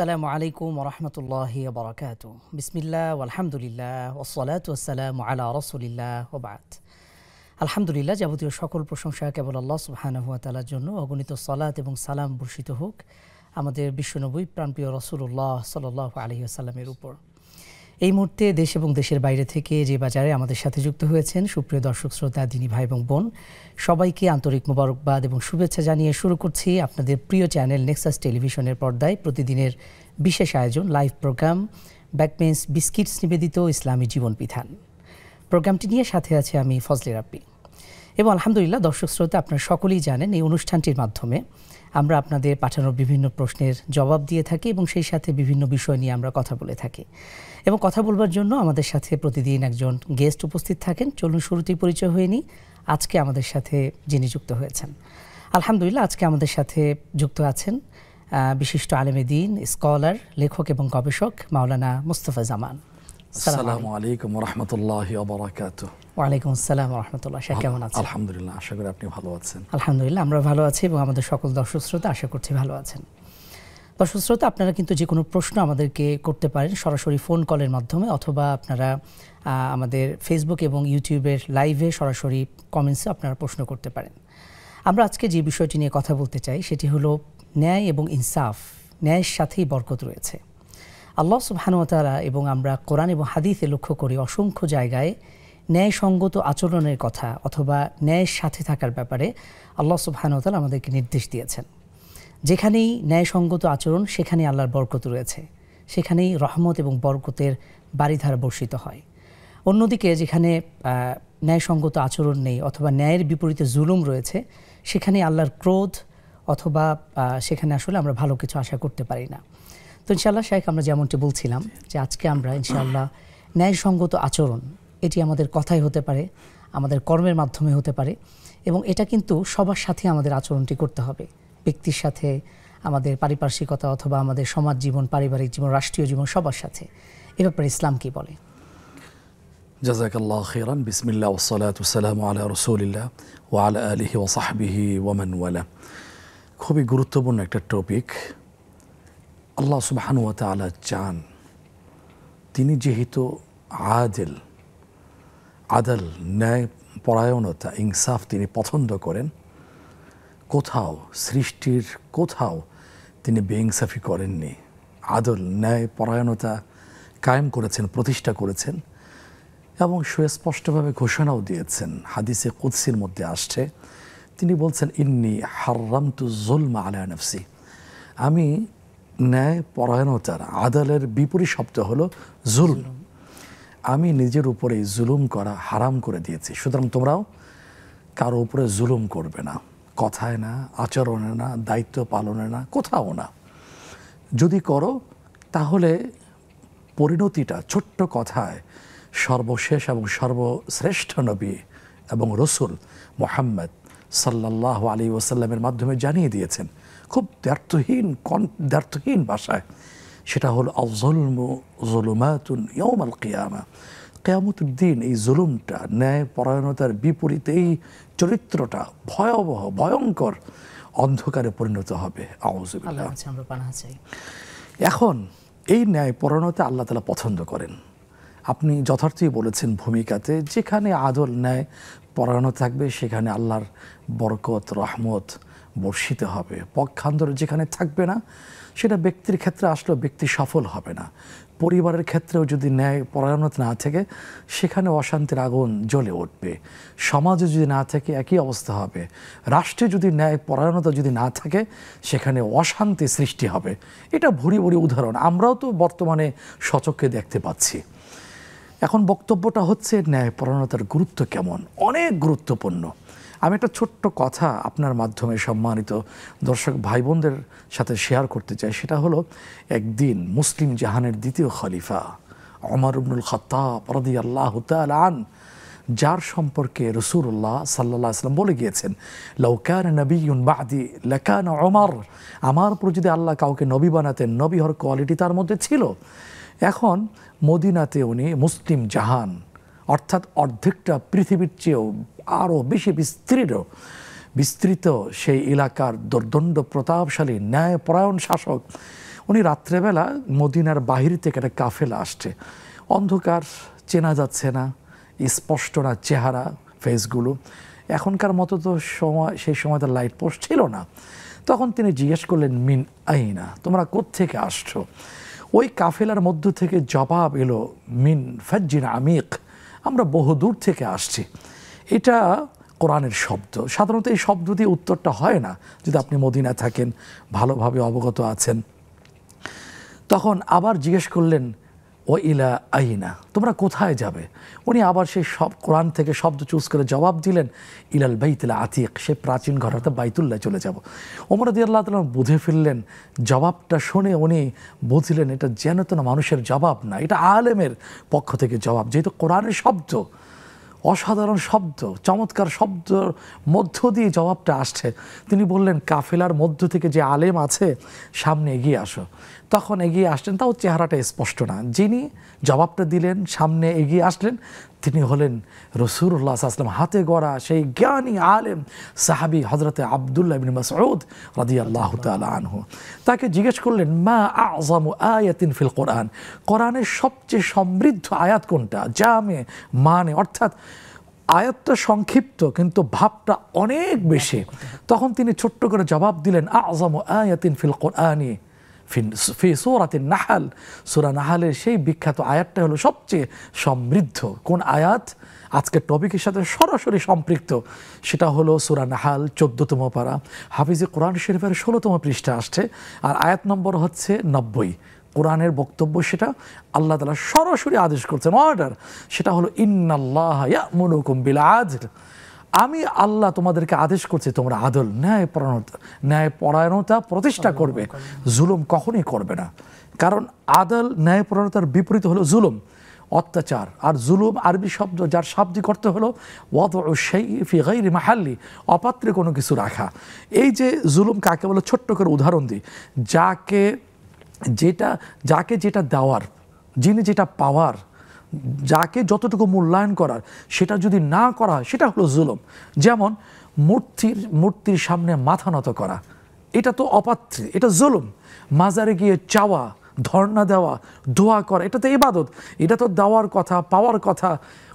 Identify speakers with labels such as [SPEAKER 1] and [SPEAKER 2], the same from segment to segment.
[SPEAKER 1] আসসালামু আলাইকুম ওরহমতুল্লাহি ওবরাকাতু। বিসমিল্লাহ আলহামদুলিল্লাহ ওসসালাতু ওয়াসসালামু আলা রাসূলিল্লাহ ওয়া বা'দ। আলহামদুলিল্লাহ, যাবতীয় সকল প্রশংসা কেবল আল্লাহ সুবহানাহু ওয়া তাআলার জন্য। অগণিত সালাত এবং সালাম বর্ষিত হোক আমাদের বিশ্বনবী প্রাণপ্রিয় রাসূলুল্লাহ সাল্লাল্লাহু আলাইহি ওয়াসাল্লামের উপর। এই মুহূর্তে দেশ এবং দেশের বাইরে থেকে যে বাজারে আমাদের সাথে যুক্ত হয়েছেন সুপ্রিয় দর্শক শ্রোতা, দিনী ভাই এবং বোন, সবাইকে আন্তরিক মোবারকবাদ এবং শুভেচ্ছা জানিয়ে শুরু করছি আপনাদের প্রিয় চ্যানেল নেক্সাস টেলিভিশনের পর্দায় প্রতিদিনের বিশেষ আয়োজন লাইভ প্রোগ্রাম ব্যাকবেঞ্চ বিস্কিটস নিবেদিত ইসলামী জীবন বিধান। প্রোগ্রামটি নিয়ে সাথে আছে আমি ফজলে রাব্বি। এবং আলহামদুলিল্লাহ দর্শক শ্রোতা, আপনারা সকলেই জানেন এই অনুষ্ঠানটির মাধ্যমে আমরা আপনাদের পাঠানো বিভিন্ন প্রশ্নের জবাব দিয়ে থাকি এবং সেই সাথে বিভিন্ন বিষয় নিয়ে আমরা কথা বলে থাকি। এবং কথা বলবার জন্য আমাদের সাথে প্রতিদিন একজন গেস্ট উপস্থিত থাকেন। চলুন শুরুতেই পরিচয় হয়ে নিই। আজকে আমাদের সাথে যিনি যুক্ত হয়েছেন, আলহামদুলিল্লাহ আজকে আমাদের সাথে যুক্ত আছেন বিশিষ্ট আলেমে দ্বীন, স্কলার, লেখক এবং গবেষক মাওলানা মুস্তাফা জামান।
[SPEAKER 2] আসসালামু আলাইকুম ওয়া রাহমাতুল্লাহি ওয়া বারাকাতুহু।
[SPEAKER 1] ওয়া আলাইকুম আসসালাম ওয়া রাহমাতুল্লাহ। কেমন আছেন?
[SPEAKER 2] আলহামদুলিল্লাহ, আশা করি আপনি ভালো আছেন।
[SPEAKER 1] আলহামদুলিল্লাহ আমরা ভালো আছি এবং আমাদের সকল দর্শক শ্রোতা আশা করছি ভালো আছেন। দর্শক শ্রোতা, আপনারা কিন্তু যে কোনো প্রশ্ন আমাদেরকে করতে পারেন সরাসরি ফোন কলের মাধ্যমে, অথবা আপনারা আমাদের ফেসবুক এবং ইউটিউবের লাইভে সরাসরি কমেন্টসে আপনারা প্রশ্ন করতে পারেন। আমরা আজকে যে বিষয়টি নিয়ে কথা বলতে চাই সেটি হলো ন্যায় এবং ইনসাফ। ন্যায়ের সাথেই বরকত রয়েছে। আল্লাহ সুবহানাহু ওয়া তাআলা এবং আমরা কোরআন এবং হাদিসে লক্ষ্য করি অসংখ্য জায়গায় ন্যায়সঙ্গত আচরণের কথা অথবা ন্যায়ের সাথে থাকার ব্যাপারে আল্লাহ সুবহানাহু ওয়া তাআলা আমাদেরকে নির্দেশ দিয়েছেন। যেখানেই ন্যায়সঙ্গত আচরণ সেখানেই আল্লাহর বরকত রয়েছে, সেখানেই রহমত এবং বরকতের বারিধারা বর্ষিত হয়। অন্যদিকে যেখানে ন্যায়সঙ্গত আচরণ নেই অথবা ন্যায়ের বিপরীতে জুলুম রয়েছে, সেখানে আল্লাহর ক্রোধ অথবা সেখানে আসলে আমরা ভালো কিছু আশা করতে পারি না। তো ইনশাআল্লাহ শেখ, আমরা যেমনটি বলছিলাম যে আজকে আমরা ইনশাআল্লাহ ন্যায়সঙ্গত আচরণ, এটি আমাদের কথাই হতে পারে, আমাদের কর্মের মাধ্যমে হতে পারে, এবং এটা কিন্তু সবার সাথে আমাদের আচরণটি করতে হবে। ব্যক্তির সাথে, আমাদের পারিপার্শ্বিকতা অথবা আমাদের সমাজ জীবন, পারিবারিক জীবন, রাষ্ট্রীয় জীবন, সবার সাথে। এ ব্যাপারে ইসলাম কি বলে?
[SPEAKER 2] জাযাকাল্লাহু খাইরান। বিসমিল্লাহ ওয়াসসালাতু ওয়াসসালামু আলা রাসূলিল্লাহ ওয়া আলা আলিহি ওয়া সাহবিহি ওয়া মান ওয়ালা। খুবই গুরুত্বপূর্ণ একটা টপিক। আল্লাহ সুবহানাহু ওয়া তাআলা চান, তিনি যেহেতু আদল, ন্যায় পরায়ণতা, ইনসাফ তিনি পছন্দ করেন। কোথাও সৃষ্টির কোথাও তিনি বেইনসাফি করেননি। আদল, ন্যায় পরায়ণতা কায়েম করেছেন, প্রতিষ্ঠা করেছেন এবং সুস্পষ্টভাবে ঘোষণাও দিয়েছেন। হাদিসে কুদসির মধ্যে আসছে, তিনি বলছেন, ইন্নী হাররামতু যুলমা আলা নাফসি। আমি ন্যায় পরায়ণতার, আদলের বিপরীত শব্দ হলো জুলম। আমি নিজের উপরে জুলুম করা হারাম করে দিয়েছি। সুতরাং তোমরাও কারো উপরে জুলুম করবে না, কথায় না, আচরণে না, দায়িত্ব পালনে না, কোথাও না। যদি করো তাহলে পরিণতিটা ছোট্ট কথায় সর্বশেষ এবং সর্বশ্রেষ্ঠ নবী এবং রসুল মুহাম্মদ সাল্লাল্লাহু আলাইহি ওয়াসাল্লামের মাধ্যমে জানিয়ে দিয়েছেন খুব দ্ব্যর্থহীন ভাষায়। সেটা হলো আয-যুলমু যুলুমাতুন ইয়াউমাল কিয়ামা। কিয়ামতের দিন এই জুলুমটা, ন্যায় পরায়ণতার বিপরীতে এই চরিত্রটা ভয়াবহ, ভয়ঙ্কর অন্ধকারে পরিণত হবে। আউযু বিল্লাহ। এখন এই ন্যায় পরায়ণতা আল্লাহ তাআলা পছন্দ করেন। আপনি যথার্থই বলেছেন ভূমিকাতে, যেখানে আদল, ন্যায় পরায়ণতা থাকবে সেখানে আল্লাহর বরকত, রহমত বর্ষিত হবে। পক্ষান্তরে যেখানে থাকবে না, সেটা ব্যক্তির ক্ষেত্রে আসলেও ব্যক্তি সফল হবে না। পরিবারের ক্ষেত্রেও যদি ন্যায় পরায়ণতা না থাকে, সেখানে অশান্তির আগুন জ্বলে উঠবে। সমাজে যদি না থাকে একই অবস্থা হবে। রাষ্ট্রে যদি ন্যায় পরায়ণতা যদি না থাকে, সেখানে অশান্তি সৃষ্টি হবে। এটা ভুরি ভুরি উদাহরণ আমরাও তো বর্তমানে স্বচক্ষে দেখতে পাচ্ছি। এখন বক্তব্যটা হচ্ছে ন্যায় পরায়ণতার গুরুত্ব কেমন? অনেক গুরুত্বপূর্ণ। আমি একটা ছোট্ট কথা আপনার মাধ্যমে সম্মানিত দর্শক ভাই বোনদের সাথে শেয়ার করতে চাই। সেটা হলো, একদিন মুসলিম জাহানের দ্বিতীয় খলিফা ওমর ইবনুল খাত্তাব রাদিয়াল্লাহু তাআলা আনহু, যার সম্পর্কে রাসূলুল্লাহ সাল্লাল্লাহু আলাইহি ওয়াসাল্লাম বলে গিয়েছেন, লাউ কানা নাবিয়্যুন বা'দি লাকানা ওমর। আমার উপর যদি আল্লাহ কাউকে নবী বানাতেন, নবী হওয়ার কোয়ালিটি তার মধ্যে ছিল। এখন মদিনাতে উনি মুসলিম জাহান, অর্থাৎ অর্ধেকটা পৃথিবীর চেয়েও আরও বেশি বিস্তৃত সেই এলাকার দুর্দণ্ড প্রতাপশালী ন্যায়পরায়ণ শাসক, উনি রাত্রেবেলা মদিনার বাহির থেকে একটা কাফেলা আসছে, অন্ধকার, চেনা যাচ্ছে না, স্পষ্ট না চেহারা ফেসগুলো। এখনকার মতো তো সেই সময় তো লাইট পোস্ট ছিল না। তখন তিনি জিজ্ঞেস করলেন, মিন আইনা, তোমরা কোত্থেকে আসছো? ওই কাফেলার মধ্য থেকে জবাব এলো, মিন ফাজ্জিন আমিক, আমরা বহুদূর থেকে আসছি। এটা কোরআনের শব্দ। সাধারণত এই শব্দ দিয়ে উত্তরটা হয় না, যদি আপনি মদিনায় থাকেন, ভালোভাবে অবগত আছেন। তখন আবার জিজ্ঞেস করলেন, ও ইলা আইনা, তোমরা কোথায় যাবে? উনি আবার সেই সব কোরআন থেকে শব্দ চুজ করে জবাব দিলেন, ইলাল বাইতুল আতিক, সে প্রাচীন ঘর, অর্থাৎ বাইতুল্লাহ চলে যাব। ওমর রাদিয়াল্লাহু তাআলা বুঝে ফেললেন, জবাবটা শুনে উনি বুঝলেন এটা যেন তো না মানুষের জবাব না, এটা আলেমের পক্ষ থেকে জবাব, যেহেতু কোরআনের শব্দ, অসাধারণ শব্দ, চমৎকার শব্দর মধ্য দিয়ে জবাবটা আসছে। তিনি বললেন, কাফেলার মধ্য থেকে যে আলেম আছে সামনে এগিয়ে আসো। তখন এগিয়ে আসলেন, তাও চেহারাটা স্পষ্ট না। যিনি জবাবটা দিলেন, সামনে এগিয়ে আসলেন, তিনি হলেন রাসূলুল্লাহ সাল্লাল্লাহু আলাইহি ওয়াসাল্লাম, হাতে গড়া সেই জ্ঞানী আলেম সাহাবী হযরতে আব্দুল্লাহ ইবনে মাসউদ রাদিয়াল্লাহু তাআলা আনহু। তাকে জিজ্ঞেস করলেন, মা আযমু আয়াতিন ফিল কোরআন, কোরআনের সবচেয়ে সমৃদ্ধ আয়াত কোনটা? জামে মানে, অর্থাৎ আয়াতটা সংক্ষিপ্ত কিন্তু ভাবটা অনেক বেশি। তখন তিনি ছোট্ট করে জবাব দিলেন, আযমু আয়াতিন ফিল কোরআনি ফি সূরাতিন নাহল, সূরা নাহলের সেই বিখ্যাত আয়াতটা হলো সবচেয়ে সমৃদ্ধ। কোন আয়াত? আজকের টপিকের সাথে সরাসরি সম্পৃক্ত। সেটা হলো সূরা নাহল 14তম পারা, হাফিজে কোরআন শরীফের 16তম পৃষ্ঠা আসছে, আর আয়াত নম্বর হচ্ছে 90। কোরআনের বক্তব্য সেটা, আল্লাহ তাআলা সরাসরি আদেশ করছেন, অর্ডার, সেটা হলো ইন্নাল্লাহা ইয়া'মুরুকুম বিল আদল, আমি আল্লাহ তোমাদেরকে আদেশ করছি তোমরা আদল, ন্যায়পরায়ণতা প্রতিষ্ঠা করবে, জুলুম কখনই করবে না। কারণ আদল, ন্যায়পরায়ণতার বিপরীত হলো জুলুম, অত্যাচার। আর জুলুম আরবি শব্দ, যার শাব্দিক অর্থ হলো ওয়াদউ শাইই ফি গায়রি মাহাল্লি, অপাত্রে কোনো কিছু রাখা। এই যে জুলুম কাকে বলে, ছোট্ট করে উদাহরণ দিই, যাকে যেটা দেওয়ার, যিনি যেটা পাওয়ার, যাকে যতটুকু মূল্যায়ন করার, সেটা যদি না করা হয় সেটা হলো জুলুম। যেমন মূর্তির সামনে মাথা নত করা, এটা তো অপাত্রে, এটা জুলুম। মাজারে গিয়ে চাওয়া, ধর্ণা দেওয়া, দোয়া করা, এটা তো ইবাদত, এটা তো দেওয়ার কথা, পাওয়ার কথা।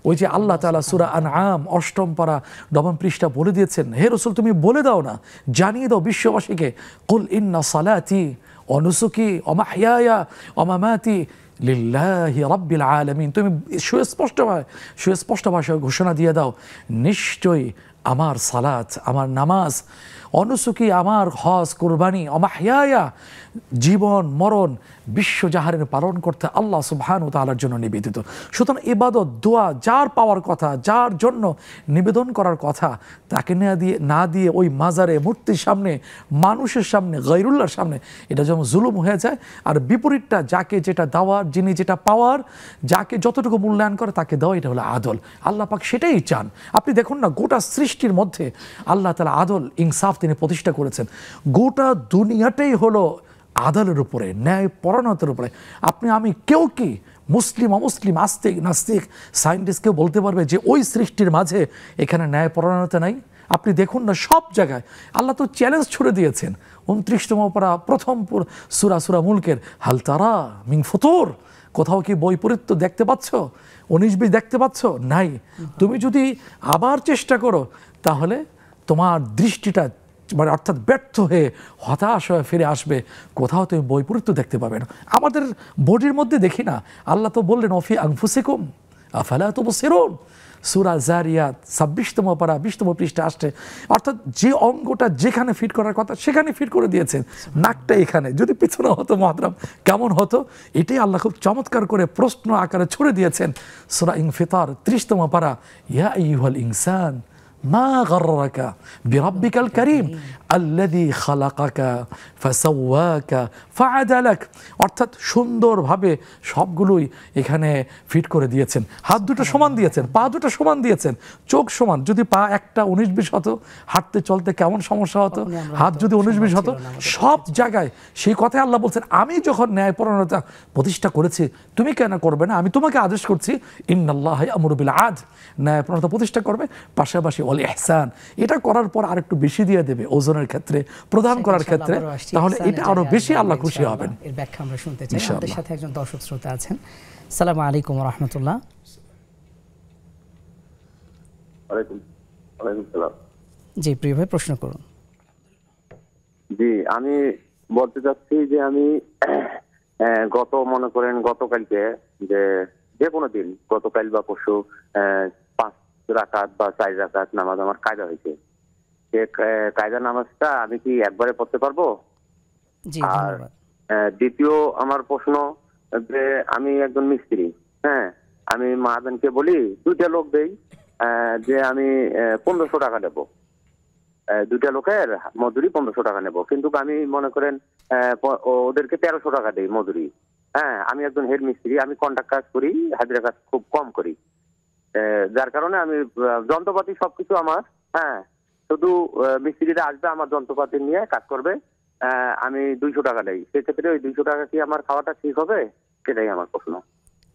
[SPEAKER 2] ওই যে আল্লাহ তাআলা সূরা আনআম 8ম পারা 9ম পৃষ্ঠা বলে দিয়েছেন, হে রাসূল তুমি বলে দাও না, জানিয়ে দাও বিশ্ববাসীকে, কুল ইন্না সালাতি ওয়া নুসুকি ওয়া মাহইয়ায়া ওয়া মামাতি লিল্লাহি রাব্বিল আলামিন, তুমি সুস্পষ্ট ভাষায় ঘোষণা দিয়ে দাও, নিশ্চয়ই আমার সালাত, আমার নামাজ, অনুসুকি আমার হজ, কুরবানি, অমাহইয়া, জীবন মরণ বিশ্বজাহারের পালন করতে আল্লাহ সুবহানাহু ওয়া তাআলার জন্য নিবেদিত। সুতরাং ইবাদত, দোয়া যার পাওয়ার কথা, যার জন্য নিবেদন করার কথা, তাকে না দিয়ে ওই মাজারে, মূর্তির সামনে, মানুষের সামনে, গায়রুল্লাহর সামনে, এটা যেমন জুলুম হয়ে যায়। আর বিপরীতটা, যাকে যেটা দেওয়ার, যিনি যেটা পাওয়ার, যাকে যতটুকু মূল্যায়ন করে তাকে দেওয়া, এটা হলো আদল। আল্লাহ পাক সেটাই চান। আপনি দেখুন না, গোটা সৃষ্টির মধ্যে আল্লাহ তাআলা আদল, ইনসাফ তিনি প্রতিষ্ঠা করেছেন। গোটা দুনিয়াটাই হলো আদলের উপরে, ন্যায় পরায়ণতার উপরে। আমি কেউ কি, মুসলিম অমুসলিম, আস্তিক নাস্তিক, সায়েন্টিস্ট, কেউ বলতে পারবে যে ওই সৃষ্টির মাঝে এখানে ন্যায় পরায়ণতা নাই? আপনি দেখুন না, সব জায়গায় আল্লাহ তো চ্যালেঞ্জ ছুড়ে দিয়েছেন। 29তম পারা 1ম সূরা মুলকের, হাল তারা মিন ফুতুর, কোথাও কি বৈপরীত্য দেখতে পাচ্ছ? 19-20 দেখতে পাচ্ছ? নাই। তুমি যদি আবার চেষ্টা করো, তাহলে তোমার দৃষ্টিটা মানে অর্থাৎ ব্যর্থ হয়ে হতাশ হয়ে ফিরে আসবে, কোথাও তুমি বৈপরীত্য দেখতে পাবে না। আমাদের বডির মধ্যে দেখি না, আল্লাহ তো বললেন, অফি আনফুসিকুম আফালা তুবসিরুন, সূরা জারিয়াত 26তম পারা 20তম পৃষ্ঠা আসছে। অর্থাৎ যে অঙ্গটা যেখানে ফিট করার কথা সেখানে ফিট করে দিয়েছেন। নাকটা এখানে, যদি পিছনে হতো মহতরম কেমন হতো? এটাই আল্লাহ খুব চমৎকার করে প্রশ্ন আকারে ছড়ে দিয়েছেন। সূরা ইনফিতার 30তম পারা, ইয়া আইয়ুহাল ইনসান মা গাররাকা বিরাব্বিকাল কারীম আল্লাযী খালাকাকা ফাসাওয়াকা ফাআদালাক, অর্থাৎ সুন্দরভাবে সবগুলোই এখানে ফিট করে দিয়েছেন। হাত দুটো সমান দিয়েছেন, পা দুটো সমান দিয়েছেন, চোখ সমান। যদি পা একটা 19-20 হতো, হাঁটতে চলতে কেমন সমস্যা হতো? হাত যদি 19-20 হতো, সব জায়গায় সেই কথাই আল্লাহ বলছেন, আমি যখন ন্যায়পরায়ণতা প্রতিষ্ঠা করেছি, তুমি কেন করবে না? আমি তোমাকে আদেশ করছি, ইন্নাল্লাহা ইয়া'মুরু বিল আদল, ন্যায়পরায়ণতা প্রতিষ্ঠা করবে, পাশাপাশি ওয়াল ইহসান, এটা করার পর আরেকটু বেশি দিয়ে দেবে ওজনের ক্ষেত্রে, প্রদান করার ক্ষেত্রে, তাহলে এটা আরো বেশি আল্লাহ খুশি হবেন।
[SPEAKER 1] এর ব্যাখ্যা আমরা শুনতে চাই। আমাদের সাথে একজন দর্শক শ্রোতা আছেন। আসসালামু আলাইকুম ওয়া রাহমাতুল্লাহ।
[SPEAKER 3] ওয়ালাইকুম সালাম।
[SPEAKER 1] জি প্রিয় ভাই, প্রশ্ন করুন।
[SPEAKER 3] জি, আমি বলতে চাচ্ছি যে আমি মনে করেন গতকালকে যে কোনো দিন, গতকাল বা পরশু 5 রাকাত বা 4 রাকাত নামাজ আমার কায়দা হয়েছে। সে কায়দা নামাজটা আমি কি একবারে পড়তে পারবো?
[SPEAKER 1] জি
[SPEAKER 3] আর
[SPEAKER 1] ধন্যবাদ।
[SPEAKER 3] দ্বিতীয় আমার প্রশ্ন যে আমি একজন মিস্ত্রি, হ্যাঁ, আমি মাহাজনকে বলি 2টা লোক দেই যে আমি 1500 টাকা দেবো, 2টা লোকের মজুরি 1500 টাকা নেব, কিন্তু আমি মনে করেন ওদেরকে 1300 টাকা দেই মজুরি। হ্যাঁ, আমি একজন হেড মিস্ত্রি, আমি কন্ট্রাক্ট কাজ করি, হাজিরা কাজ খুব কম করি, যার কারণে আমি যন্ত্রপাতি সবকিছু আমার, হ্যাঁ, শুধু মিস্ত্রিরা আসবে আমার যন্ত্রপাতি নিয়ে কাজ করবে, আমি 200 টাকা দেই। সেক্ষেত্রে ওই 200 টাকা কি আমার খাওয়াটা ঠিক হবে? সেটাই আমার প্রশ্ন।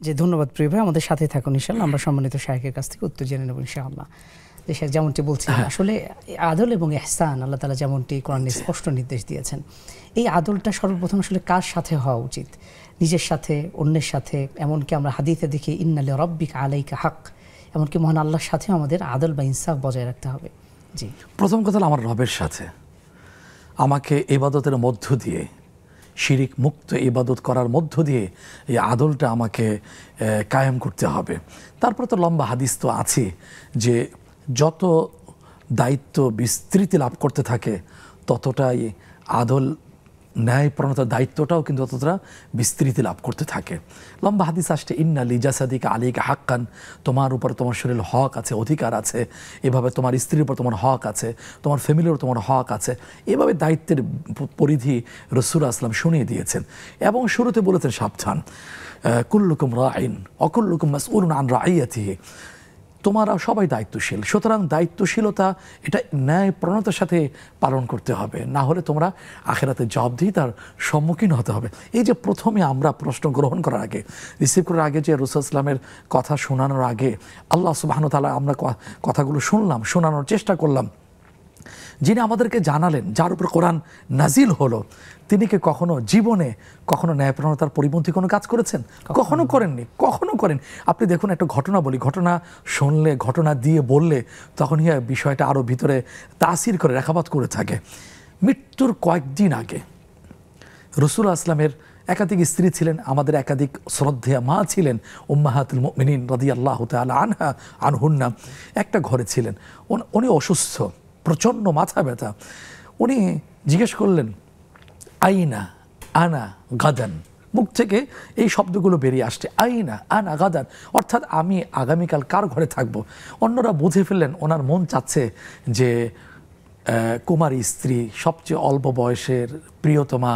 [SPEAKER 1] জি ধন্যবাদ প্রিয় ভাই, আমাদের সাথে থাকুন ইনশাআল্লাহ। আমরা সম্মানিত শায়েখের কাছ থেকে উত্তর জেনে নেব ইনশাআল্লাহ। যে শেখ যেমনটি বলছেন, আসলে আদল এবং ইহসান আল্লাহ তাআলা যেমনটি কোরআনে স্পষ্ট নির্দেশ দিয়েছেন, এই আদলটা সর্বপ্রথম আসলে কার সাথে হওয়া উচিত? নিজের সাথে, অন্যের সাথে, এমনকি আমরা হাদিসে দেখি ইন্না লিরাব্বিকা আলাইকা হক, এমনকি মহান আল্লাহর সাথেও আমাদের আদল বা ইনসাফ বজায় রাখতে হবে। জি,
[SPEAKER 2] প্রথম কথা হলো আমার রবের সাথে আমাকে ইবাদতের মধ্য দিয়ে, শিরিক মুক্ত ইবাদত করার মধ্য দিয়ে এই আদলটা আমাকে কায়েম করতে হবে। তারপরে তো লম্বা হাদিস তো আছে যে যত দায়িত্ব বিস্তৃতি লাভ করতে থাকে ততটাই আদল ন্যায়প্রণতার দায়িত্বটাও কিন্তু ততটা বিস্তৃতি লাভ করতে থাকে। লম্বা হাদিস আসছে ইন্না লিজাসাদিকা আলাইকা হাক্কান, তোমার উপর তোমার শরীর হক আছে, অধিকার আছে, এভাবে তোমার স্ত্রীর উপর তোমার হক আছে, তোমার ফ্যামিলির উপর তোমার হক আছে, এভাবে দায়িত্বের পরিধি রাসূল আসলাম শুনিয়ে দিয়েছেন। এবং শুরুতে বলেছেন সাবধান, কুল্লুকুম রাইন অকুল্লুকুম মাসউলুন আন রাইয়াতিহি, তোমরা সবাই দায়িত্বশীল, সুতরাং দায়িত্বশীলতা এটা ন্যায়প্রণতার সাথে পালন করতে হবে, না হলে তোমরা আখিরাতে জবাবদিহিতার সম্মুখীন হতে হবে। এই যে প্রথমে আমরা প্রশ্ন গ্রহণ করার আগে, রিসিভ করার আগে যে রাসূল ইসলামের কথা শোনানোর আগে আল্লাহ সুবহানাহু ওয়া তাআলা আমরা কথাগুলো শুনলাম, শোনানোর চেষ্টা করলাম, যিনি আমাদেরকে জানালেন, যার উপর কোরআন নাজিল হলো, তিনি কি কখনো জীবনে কখনো ন্যায়প্রণতার পরিপন্থী কোনো কাজ করেছেন? কখনো করেননি, কখনো করেন। আপনি দেখুন, একটা ঘটনা বলি, ঘটনা শুনলে, ঘটনা দিয়ে বললে তখন বিষয়টা আরও ভিতরে তাসির করে, রেখাপাত করে থাকে। মৃত্যুর কয়েকদিন আগে রাসূল আসলামের একাধিক স্ত্রী ছিলেন, আমাদের একাধিক শ্রদ্ধেয়া মা ছিলেন, উম্মাহাতুল মুমিনিন রাদিয়াল্লাহু তাআলা আনহা আনহুন্না, একটা ঘরে ছিলেন। উনি অসুস্থ, প্রচণ্ড মাথা ব্যথা। উনি জিজ্ঞেস করলেন আইনা আনা গাদান, মুখ থেকে এই শব্দগুলো বেরিয়ে আসছে, আইনা আনা গাদান, অর্থাৎ আমি আগামীকাল কার ঘরে থাকব। অন্যরা বুঝে ফেললেন ওনার মন চাচ্ছে যে কুমারী স্ত্রী, সবচেয়ে অল্প বয়সের প্রিয়তমা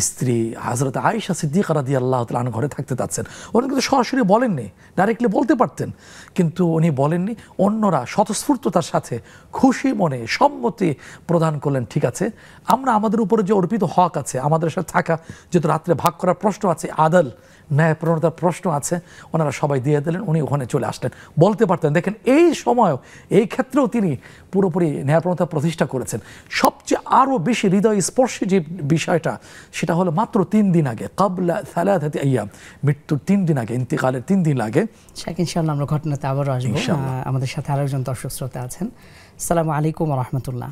[SPEAKER 2] স্ত্রী হযরত আয়েশা সিদ্দিকা রাদিয়াল্লাহু তাআলা আনহা ঘরে থাকতে চাচ্ছেন। উনি কিন্তু সরাসরি বলেননি, ডাইরেক্টলি বলতে পারতেন, কিন্তু উনি বলেননি। অন্যরা স্বতঃস্ফূর্ততার সাথে খুশি মনে সম্মতি প্রদান করলেন, ঠিক আছে, আমরা আমাদের উপরে যে অর্পিত হক আছে, আমাদের সাথে থাকা, যেহেতু রাত্রে ভাগ করার প্রশ্ন আছে, আদল ন্যায়প্রণতার প্রশ্ন আছে, ওনারা সবাই দিয়ে দিলেন। উনি ওখানে চলে আসলেন। বলতে পারতেন, দেখেন এই সময়ও, এই ক্ষেত্রেও তিনি পুরোপুরি ন্যায়প্রণতা প্রতিষ্ঠা করেছেন। সবচেয়ে আরও বেশি হৃদয় স্পর্শী যে বিষয়টা, সেটা হলো মাত্র 3 দিন আগে, কাবলা সালাসাতি আইয়াম, মৃত্যুর 3 দিন আগে, ইন্তিকালের 3 দিন আগে।
[SPEAKER 1] শেখ ইনশাআল্লাহ আমরা ঘটনাতে আবারও আসবো। আমাদের সাথে আরেকজন দর্শক শ্রোতা আছেন। আসসালামু আলাইকুম ওয়া রাহমাতুল্লাহ।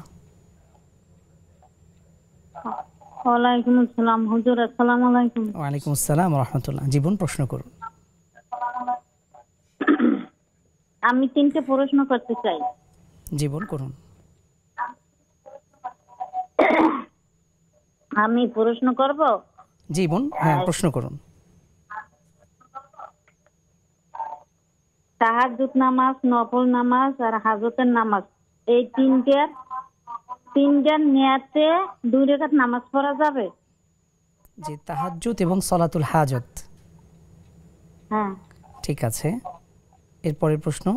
[SPEAKER 4] ওয়ালাইকুম আসসালাম হুজুর, আসসালামু আলাইকুম।
[SPEAKER 1] ওয়ালাইকুম আসসালাম ওয়া রাহমাতুল্লাহ। জীবন প্রশ্ন করুন।
[SPEAKER 4] আমি 3টে প্রশ্ন করতে চাই।
[SPEAKER 1] জীবন করুন।
[SPEAKER 4] আমি প্রশ্ন করব?
[SPEAKER 1] জীবন, হ্যাঁ প্রশ্ন করুন।
[SPEAKER 4] তাহাজ্জুদ নামাজ, নফল নামাজ আর হাজতের নামাজ, এই তিনটার নিয়াতে 2 রাকাত নামাজ পড়া যাবে?
[SPEAKER 1] জি, তাহাজ্জুদ এবং সালাতুল হাজত।
[SPEAKER 4] হ্যাঁ,
[SPEAKER 1] ঠিক আছে, এরপরের প্রশ্ন।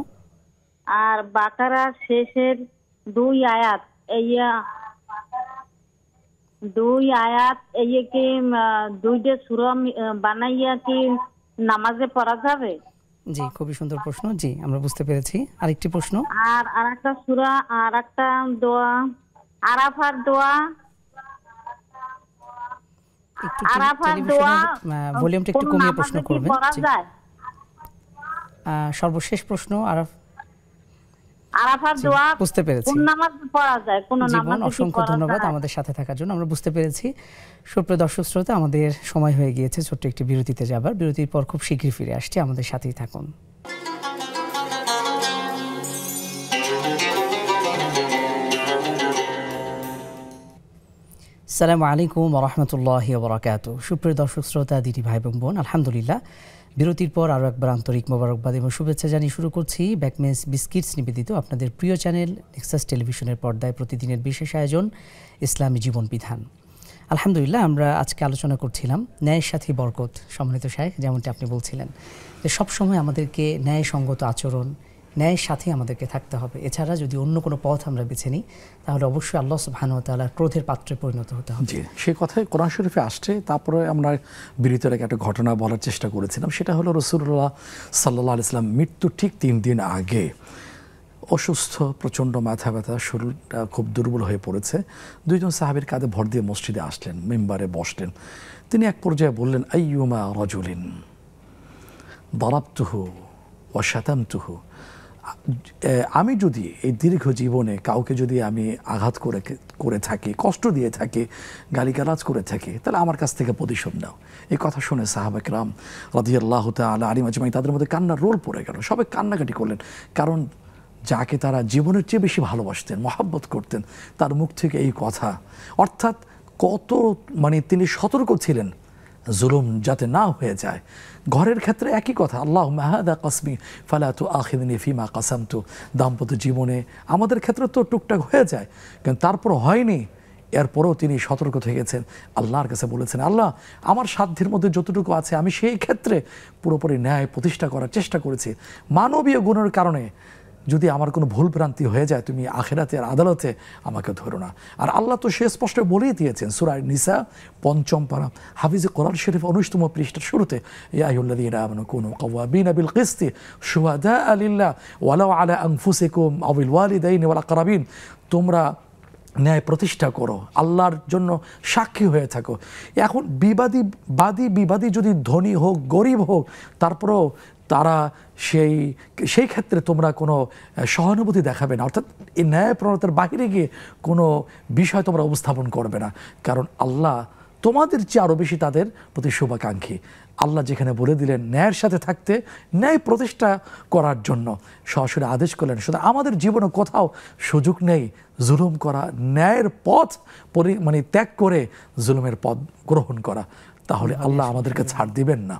[SPEAKER 4] আর বাকারার শেষের 2 আয়াত, কি 2টা সূরা বানাইয়া কি নামাজে পড়া যাবে?
[SPEAKER 1] জি, খুবই সুন্দর প্রশ্ন। জি, আমরা বুঝতে পেরেছি। আরেকটি প্রশ্ন।
[SPEAKER 4] আর আরেকটা সূরা, আর একটা দোয়া, আরাফার দোয়া,
[SPEAKER 1] একটু
[SPEAKER 4] আরাফার দোয়া
[SPEAKER 1] টেলিভিশনের ভলিউমটা একটু
[SPEAKER 4] কোন
[SPEAKER 1] কমিয়ে প্রশ্ন
[SPEAKER 4] নামাজে কি
[SPEAKER 1] করবেন।
[SPEAKER 4] পড়া
[SPEAKER 1] জি।
[SPEAKER 4] যায়?
[SPEAKER 1] সর্বশেষ প্রশ্ন
[SPEAKER 4] আরাফার
[SPEAKER 1] জি,
[SPEAKER 4] দোয়া
[SPEAKER 1] বুঝতে পেরেছি।
[SPEAKER 4] কোন নামাজে পড়া যায়? কোন
[SPEAKER 1] জীবন,
[SPEAKER 4] নামাজে কি
[SPEAKER 1] অসংখ্য
[SPEAKER 4] পড়া
[SPEAKER 1] ধন্যবাদ
[SPEAKER 4] যায়?
[SPEAKER 1] আমাদের সাথে থাকার জন্য। আমরা বুঝতে পেরেছি। সুপ্রিয় দর্শক শ্রোতা, আমাদের সময় হয়ে গিয়েছে ছোট্ট একটি বিরতিতে যাবার। বিরতির পর খুব শীঘ্রই ফিরে আসছি, আমাদের সাথেই থাকুন। আসসালামু আলাইকুম ওয়া রাহমাতুল্লাহি ওয়া বারাকাতুহু। সুপ্রিয় দর্শক শ্রোতা, দিদি ভাই এবং বোন, আলহামদুলিল্লাহ বিরতির পর আরও একবার আন্তরিক মোবারকবাদ এবং শুভেচ্ছা জানিয়ে শুরু করছি ব্যাকমেন্স বিস্কিটস নিবেদিত আপনাদের প্রিয় চ্যানেল নেক্সাস টেলিভিশনের পর্দায় প্রতিদিনের বিশেষ আয়োজন ইসলামী জীবন বিধান। আলহামদুলিল্লাহ, আমরা আজকে আলোচনা করছিলাম ন্যায়ের সাথে বরকত। সম্মানিত শাইখ, যেমনটি আপনি বলছিলেন যে সবসময় আমাদেরকে ন্যায়সঙ্গত আচরণ, ন্যায়ের সাথে আমাদেরকে থাকতে হবে। এছাড়া যদি অন্য কোনো পথ আমরা বেছে নিই তাহলে অবশ্যই আল্লাহ সুবহানাহু ওয়া তাআলার ক্রোধের পাত্রে পরিণত হতে হবে।
[SPEAKER 2] জি, সেই কথাই কোরআন শরীফে আসছে। তারপরে আমরা বিরতির আগে একটা ঘটনা বলার চেষ্টা করেছিলাম। সেটা হলো রাসূলুল্লাহ সাল্লাল্লাহু আলাইহি ওয়াসাল্লাম মৃত্যুর ঠিক 3 দিন আগে অসুস্থ, প্রচণ্ড মাথা ব্যথা, শরীরটা খুব দুর্বল হয়ে পড়েছে। দুইজন সাহাবীর কাঁধে ভর দিয়ে মসজিদে আসলেন, মেম্বারে বসলেন। তিনি এক পর্যায়ে বললেন, আইয়ুমা রাজুলিন দারাবতুহু ওয়া শাতামতুহু, আমি যদি এই দীর্ঘ জীবনে কাউকে যদি আমি আঘাত করে থাকি, কষ্ট দিয়ে থাকি, গালিগালাজ করে থাকি, তাহলে আমার কাছ থেকে প্রতিশোধ নাও। এই কথা শুনে সাহাবা কিরাম রাদিয়াল্লাহু তাআলা আনহুম আজমাইন তাদের মধ্যে কান্নার রোল পড়ে গেল। সবাই কান্নাকাটি করলেন, কারণ যাকে তারা জীবনের চেয়ে বেশি ভালোবাসতেন, মহাব্বত করতেন, তার মুখ থেকে এই কথা, অর্থাৎ কত তিনি সতর্ক ছিলেন জুলুম যাতে না হয়ে যায়। ঘরের ক্ষেত্রে একই কথা, আল্লাহুম্মা হাযা কসমি ফালা তুআখিযনি ফিমা কাসামতু। দাম্পত্য জীবনে আমাদের ক্ষেত্রে তো টুকটাক হয়ে যায়, কিন্তু তারপর হয়নি, এরপরেও তিনি সতর্ক থেকেছেন। আল্লাহর কাছে বলেছেন, আল্লাহ আমার সাধ্যের মধ্যে যতটুকু আছে আমি সেই ক্ষেত্রে পুরোপুরি ন্যায় প্রতিষ্ঠা করার চেষ্টা করেছি। মানবীয় গুণের কারণে যদি আমার কোনো ভুল ভ্রান্তি হয়ে যায়, তুমি আখিরাতের আদালতে আমাকে ধরো না। আর আল্লাহ তো সে স্পষ্ট বলেই দিয়েছেন সূরা নিসা ৫ম পারা হাফিজে কোরআন শরীফ ১৯তম পৃষ্ঠার শুরুতে, ইয়া আইয়ুহাল্লাযীনা আমানু কুনু কাওয়াবিনা বিল কিসতি শুহাদাআ লিল্লাহ ওয়ালাউ আলা আনফুসিকুম আওয়াল ওয়ালিদাইনি ওয়াল আকরাবিন। তোমরা ন্যায় প্রতিষ্ঠা করো, আল্লাহর জন্য সাক্ষী হয়ে থাকো। এখন বিবাদী যদি ধনী হোক, গরিব হোক, তারপরেও তারা সেই ক্ষেত্রে তোমরা কোনো সহানুভূতি দেখাবে না, অর্থাৎ এই ন্যায়প্রণতার বাহিরে গিয়ে কোনো বিষয় তোমরা উপস্থাপন করবে না, কারণ আল্লাহ তোমাদের চেয়ে আরও বেশি তাদের প্রতি শুভাকাঙ্ক্ষী। আল্লাহ যেখানে বলে দিলেন ন্যায়ের সাথে থাকতে, ন্যায় প্রতিষ্ঠা করার জন্য সরাসরি আদেশ করলেন, শুধু আমাদের জীবনে কোথাও সুযোগ নেই জুলুম করা, ন্যায়ের পথ ত্যাগ করে জুলুমের পথ গ্রহণ করা, তাহলে আল্লাহ আমাদেরকে ছাড় দিবেন না।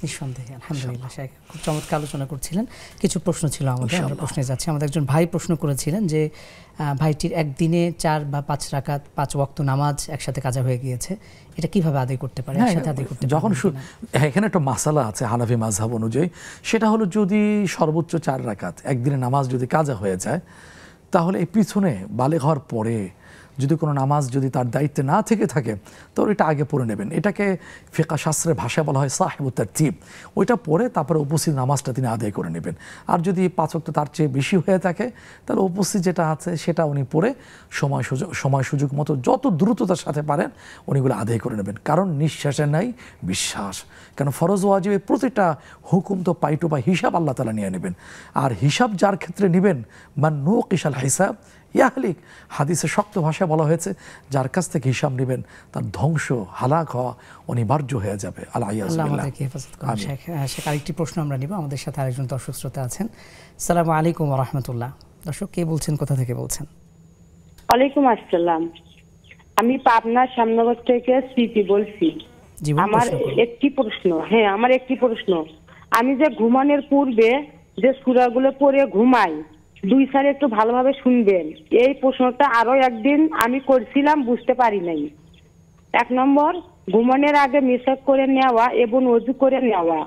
[SPEAKER 1] নিঃসন্দেহে। আলহামদুলিল্লাহ, খুব চমৎকার আলোচনা করছিলেন। কিছু প্রশ্ন ছিল আমাদের, আমরা প্রশ্নে যাচ্ছি। আমাদের একজন ভাই প্রশ্ন করেছিলেন যে ভাইটির একদিনে 4 বা 5 রাকাত 5 ওয়াক্ত নামাজ একসাথে কাজা হয়ে গিয়েছে, এটা কিভাবে আদায় করতে পারে? একসাথে আদায় করতে
[SPEAKER 2] যখন এখানে একটা মাসালা আছে হানাফি মাযহাব অনুযায়ী, সেটা হলো যদি সর্বোচ্চ 4 রাকাত একদিনে নামাজ যদি কাজা হয়ে যায়, তাহলে এই পিছনে বালেগ হওয়ার পরে যদি কোনো নামাজ যদি তার দায়িত্বে না থেকে থাকে, তাহলে এটা আগে পড়ে নেবেন। এটাকে ফিকহ শাস্ত্রের ভাষায় বলা হয় সাহিবুত তারতিব। ওইটা পড়ে তারপরে উপস্থিত নামাজটা তিনি আদায় করে নেবেন। আর যদি 5 ওয়াক্ত তার চেয়ে বেশি হয়ে থাকে, তাহলে উপস্থিত যেটা আছে সেটা উনি পড়ে সময় সুযোগ মতো যত দ্রুততার সাথে পারেন উনিগুলো আদায় করে নেবেন। কারণ নিঃশ্বাসে নাই বিশ্বাস, কারণ ফরজ ওয়াজিবের প্রতিটা হুকুম তো পাই টু পাই হিসাব আল্লাহ তাআলা নিয়ে নেবেন। আর হিসাব যার ক্ষেত্রে নেবেন, মান নুকিশাল হিসাব ইয়াহলিক, হাদিসে শক্ত ভাষায় বলা হয়েছে, যার কাছ থেকে হিসাব নেবেন তার ধ্বংস, হালাক হওয়া অনিবার্য হয়ে যাবে। আল্লাহ আমাদেরকে হেফাজত করুন।
[SPEAKER 1] শেখ, আরেকটি প্রশ্ন আমরা নিব। আমাদের সাথে আরেকজন দর্শক শ্রোতা আছেন। আসসালামু আলাইকুম ওয়া রাহমাতুল্লাহ। দর্শক, কে বলছেন, কোথা থেকে বলছেন?
[SPEAKER 5] ওয়ালাইকুম আসসালাম। আমি পাবনা শ্যামনগর থেকে স্মৃতি বলছি। আমার একটি প্রশ্ন, আমি যে ঘুমানোর পূর্বে যে সূরাগুলো পড়ে ঘুমাই, 2 সালে একটু ভালোভাবে শুনবেন। এই প্রশ্নটা আরো একদিন আমি করছিলাম, বুঝতে পারি নাই। 1 নম্বর, ঘুমানোর আগে মিসাক করে নেওয়া এবং ওযু করে নেওয়া,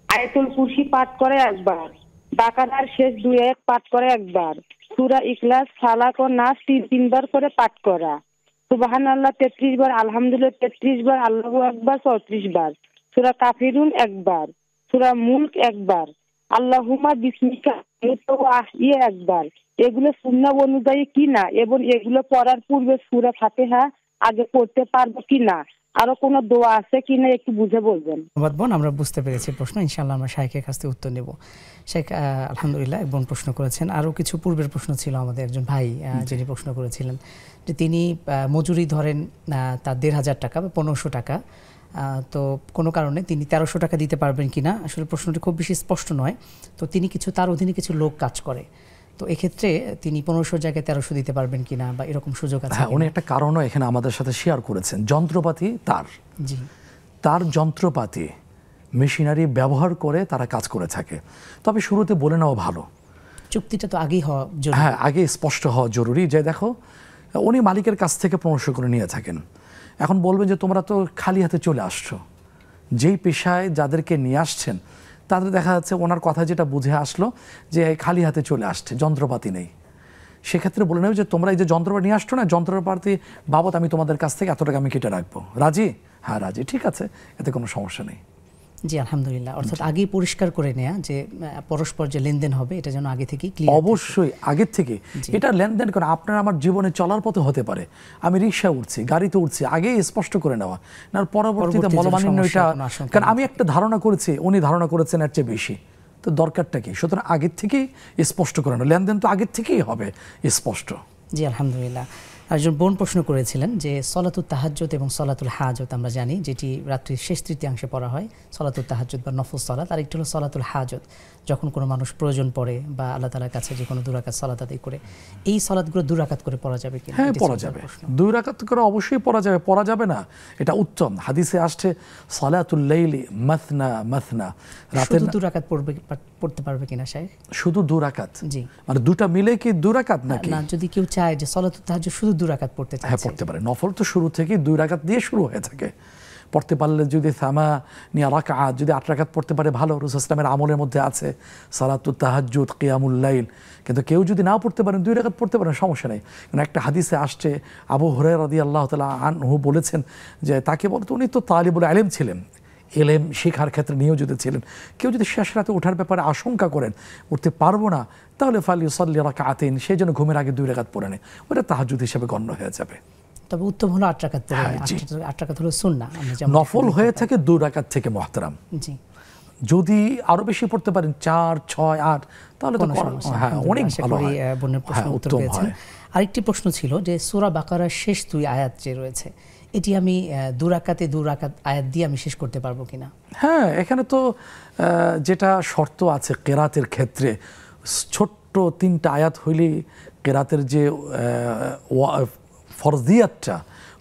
[SPEAKER 5] আয়াতুল কুরসি পাঠ করে একবার, বাকারার শেষ 2 আয়াত পাঠ করে একবার, সূরা ইখলাস, ফালাক ও নাস 3 বার করে পাঠ করা, সুবহানাল্লাহ 33 বার, আলহামদুলিল্লাহ 33 বার, আল্লাহু আকবার 34 বার, সূরা কাফিরুন একবার, সূরা মুলক একবার, আল্লাহুম্মা বিসমিকা একবার, এগুলো সুন্নাহ অনুযায়ী কিনা এবং এগুলো পড়ার পূর্বে সূরা ফাতিহা আগে পড়তে পারবো কিনা, আরো কোনো দোয়া আছে কিনা একটু বুঝে বলবেন।
[SPEAKER 1] ধন্যবাদ বোন, আমরা বুঝতে পেরেছি প্রশ্ন। ইনশাআল্লাহ আমরা শাইখের কাছ থেকে উত্তর নেব। শাইখ আলহামদুলিল্লাহ এক বোন প্রশ্ন করেছেন। আরও কিছু পূর্বের প্রশ্ন ছিল আমাদের একজন ভাই যিনি প্রশ্ন করেছিলেন যে তিনি মজুরি ধরেন তার ১৫০০ টাকা বা ১৫০০ টাকা, তো কোনো কারণে তিনি ১৩০০ টাকা দিতে পারবেন কিনা, আসলে প্রশ্নটি খুব বেশি স্পষ্ট নয়। তো তিনি তার অধীনে কিছু লোক কাজ করে, তো এক্ষেত্রে তিনি ১৫০০ জায়গায় ১৩০০ দিতে পারবেন কিনা বা এরকম সুযোগ আছে?
[SPEAKER 2] হ্যাঁ, উনি একটা কারণও এখানে আমাদের সাথে শেয়ার করেছেন। যন্ত্রপাতি তার যন্ত্রপাতি মেশিনারি ব্যবহার করে তারা কাজ করে থাকে, তবে শুরুতে বলে নেওয়া ভালো,
[SPEAKER 1] চুক্তিটা তো আগেই হওয়া জরুরি।
[SPEAKER 2] হ্যাঁ, আগে স্পষ্ট হওয়া জরুরি যে দেখো উনি মালিকের কাছ থেকে ১৫০০ করে নিয়ে থাকেন, এখন বলবেন যে তোমরা তো খালি হাতে চলে আসছো। যেই পেশায় যাদেরকে নিয়ে আসছেন তাদের দেখা যাচ্ছে ওনার কথা যেটা বুঝে আসলো যে খালি হাতে চলে আসছে, যন্ত্রপাতি নেই। সেক্ষেত্রে বলে নেব যে তোমরা এই যে যন্ত্রপাতি নিয়ে আসছো না, যন্ত্রপাতি বাবদ আমি তোমাদের কাছ থেকে এত টাকা আমি কেটে রাখবো, রাজি? হ্যাঁ রাজি, ঠিক আছে, এতে কোনো সমস্যা নেই।
[SPEAKER 1] জি আলহামদুলিল্লাহ। অর্থাৎ আগেই পরিষ্কার করে নেওয়া যে পরস্পর যে লেনদেন হবে এটা যেন আগে থেকেই ক্লিয়ার।
[SPEAKER 2] অবশ্যই আগের থেকে এটা লেনদেন করে আপনার আমার জীবনে চলার পথে হতে পারে, আমি রিক্সায় উঠছি, গাড়িতে উঠছি, আগেই স্পষ্ট করে নেওয়া, না পরবর্তীতে মলমালিন্য এটা, কারণ আমি একটা ধারণা করেছি উনি ধারণা করেছেন এর চেয়ে বেশি, তো দরকারটা কি? সুতরাং আগের থেকেই স্পষ্ট করে নেওয়া, লেনদেন তো আগের থেকেই হবে স্পষ্ট।
[SPEAKER 1] জি আলহামদুলিল্লাহ। একজন বোন প্রশ্ন করেছিলেন যে সলাতুল তাহাজ্জুদ এবং সলাতুল হাজত আমরা জানি যেটি রাত্রির শেষ তৃতীয়াংশে পড়া হয়, সলাতুল তাহাজ্জুদ বা নফল সলাত, আর একটি হলো সলাতুল হাজত, যখন কোনো মানুষ প্রয়োজন পড়ে বা আল্লাহ তাআলার কাছে যে কোনো 2 রাকাত সালাত আদায় করে, এই সালাতগুলো 2 রাকাত করে পড়া যাবে কিনা?
[SPEAKER 2] হ্যাঁ পড়া যাবে, 2 রাকাত করে অবশ্যই পড়া যাবে না, এটা উত্তম। হাদিসে আসছে সালাতুল লাইলি মাসনা মাসনা, রাতে
[SPEAKER 1] 2 রাকাত পড়তে পারবে কিনা শাইখ?
[SPEAKER 2] শুধু 2 রাকাত?
[SPEAKER 1] জি,
[SPEAKER 2] মানে দুটা মিলে কি 2 রাকাত নাকি?
[SPEAKER 1] না, যদি কেউ চায় যে সলাতুল তাহাজ্জুদ শুধু 2 রাকাত পড়তে চায়,
[SPEAKER 2] হ্যাঁ পড়তে পারে। নফল তো শুরু থেকে 2 রাকাত দিয়ে শুরু হয়ে থাকে, পড়তে পারলে যদি সামানিয়া রাকাত যদি 8 রাকাত পড়তে পারে ভালো, রাসূল সাল্লাল্লাহু আলাইহি ওয়াসাল্লামের আমলের মধ্যে আছে সালাতুত তাহাজ্জুদ কিয়ামুল লাইল। কিন্তু কেউ যদি নাও পড়তে পারেন 2 রাকাত পড়তে পারেন, সমস্যা নেই। কারণ একটা হাদিসে আসছে আবু হুরায়রা রাদিয়াল্লাহু তাআলা আনহু বলেছেন যে তাকে বলতো, উনি তো তালিবুল ইলম ছিলেন, এলেম শেখার ক্ষেত্রে নিয়োজিত ছিলেন, কেউ যদি শেষ রাতে ওঠার ব্যাপারে আশঙ্কা করেন উঠতে পারবো না, তাহলে ফালিউসাল্লি রাকাতাইন, সেই জন্য ঘুমের আগে 2 রাকাত পড়ে নেয়, ওটা তাহাজ্জুদ হিসেবে গণ্য হয়ে যাবে।
[SPEAKER 1] তবে উত্তম হলো 8 রাকাত পড়ে, 8 রাকাত হলো সুন্নাহ,
[SPEAKER 2] নফল হয়ে থাকে 2 রাকাত থেকে মুহতারাম।
[SPEAKER 1] জি,
[SPEAKER 2] যদি আরো বেশি পড়তে পারেন 4, 6, 8 তাহলে তো হ্যাঁ অনেক ভালো হয়।
[SPEAKER 1] বোনের প্রশ্ন উত্তর পেয়েছেন। আরেকটি প্রশ্ন ছিল যে সূরা বাকারার শেষ 2 আয়াত যে রয়েছে, এটি আমি 2 রাকাত আয়াত দিয়ে আমি শেষ করতে পারবো কিনা?
[SPEAKER 2] হ্যাঁ, এখানে তো যেটা শর্ত আছে কেরাতের ক্ষেত্রে, ছোট্ট 3টা আয়াত হইলেই কেরাতের যে ফরজিয়াতটা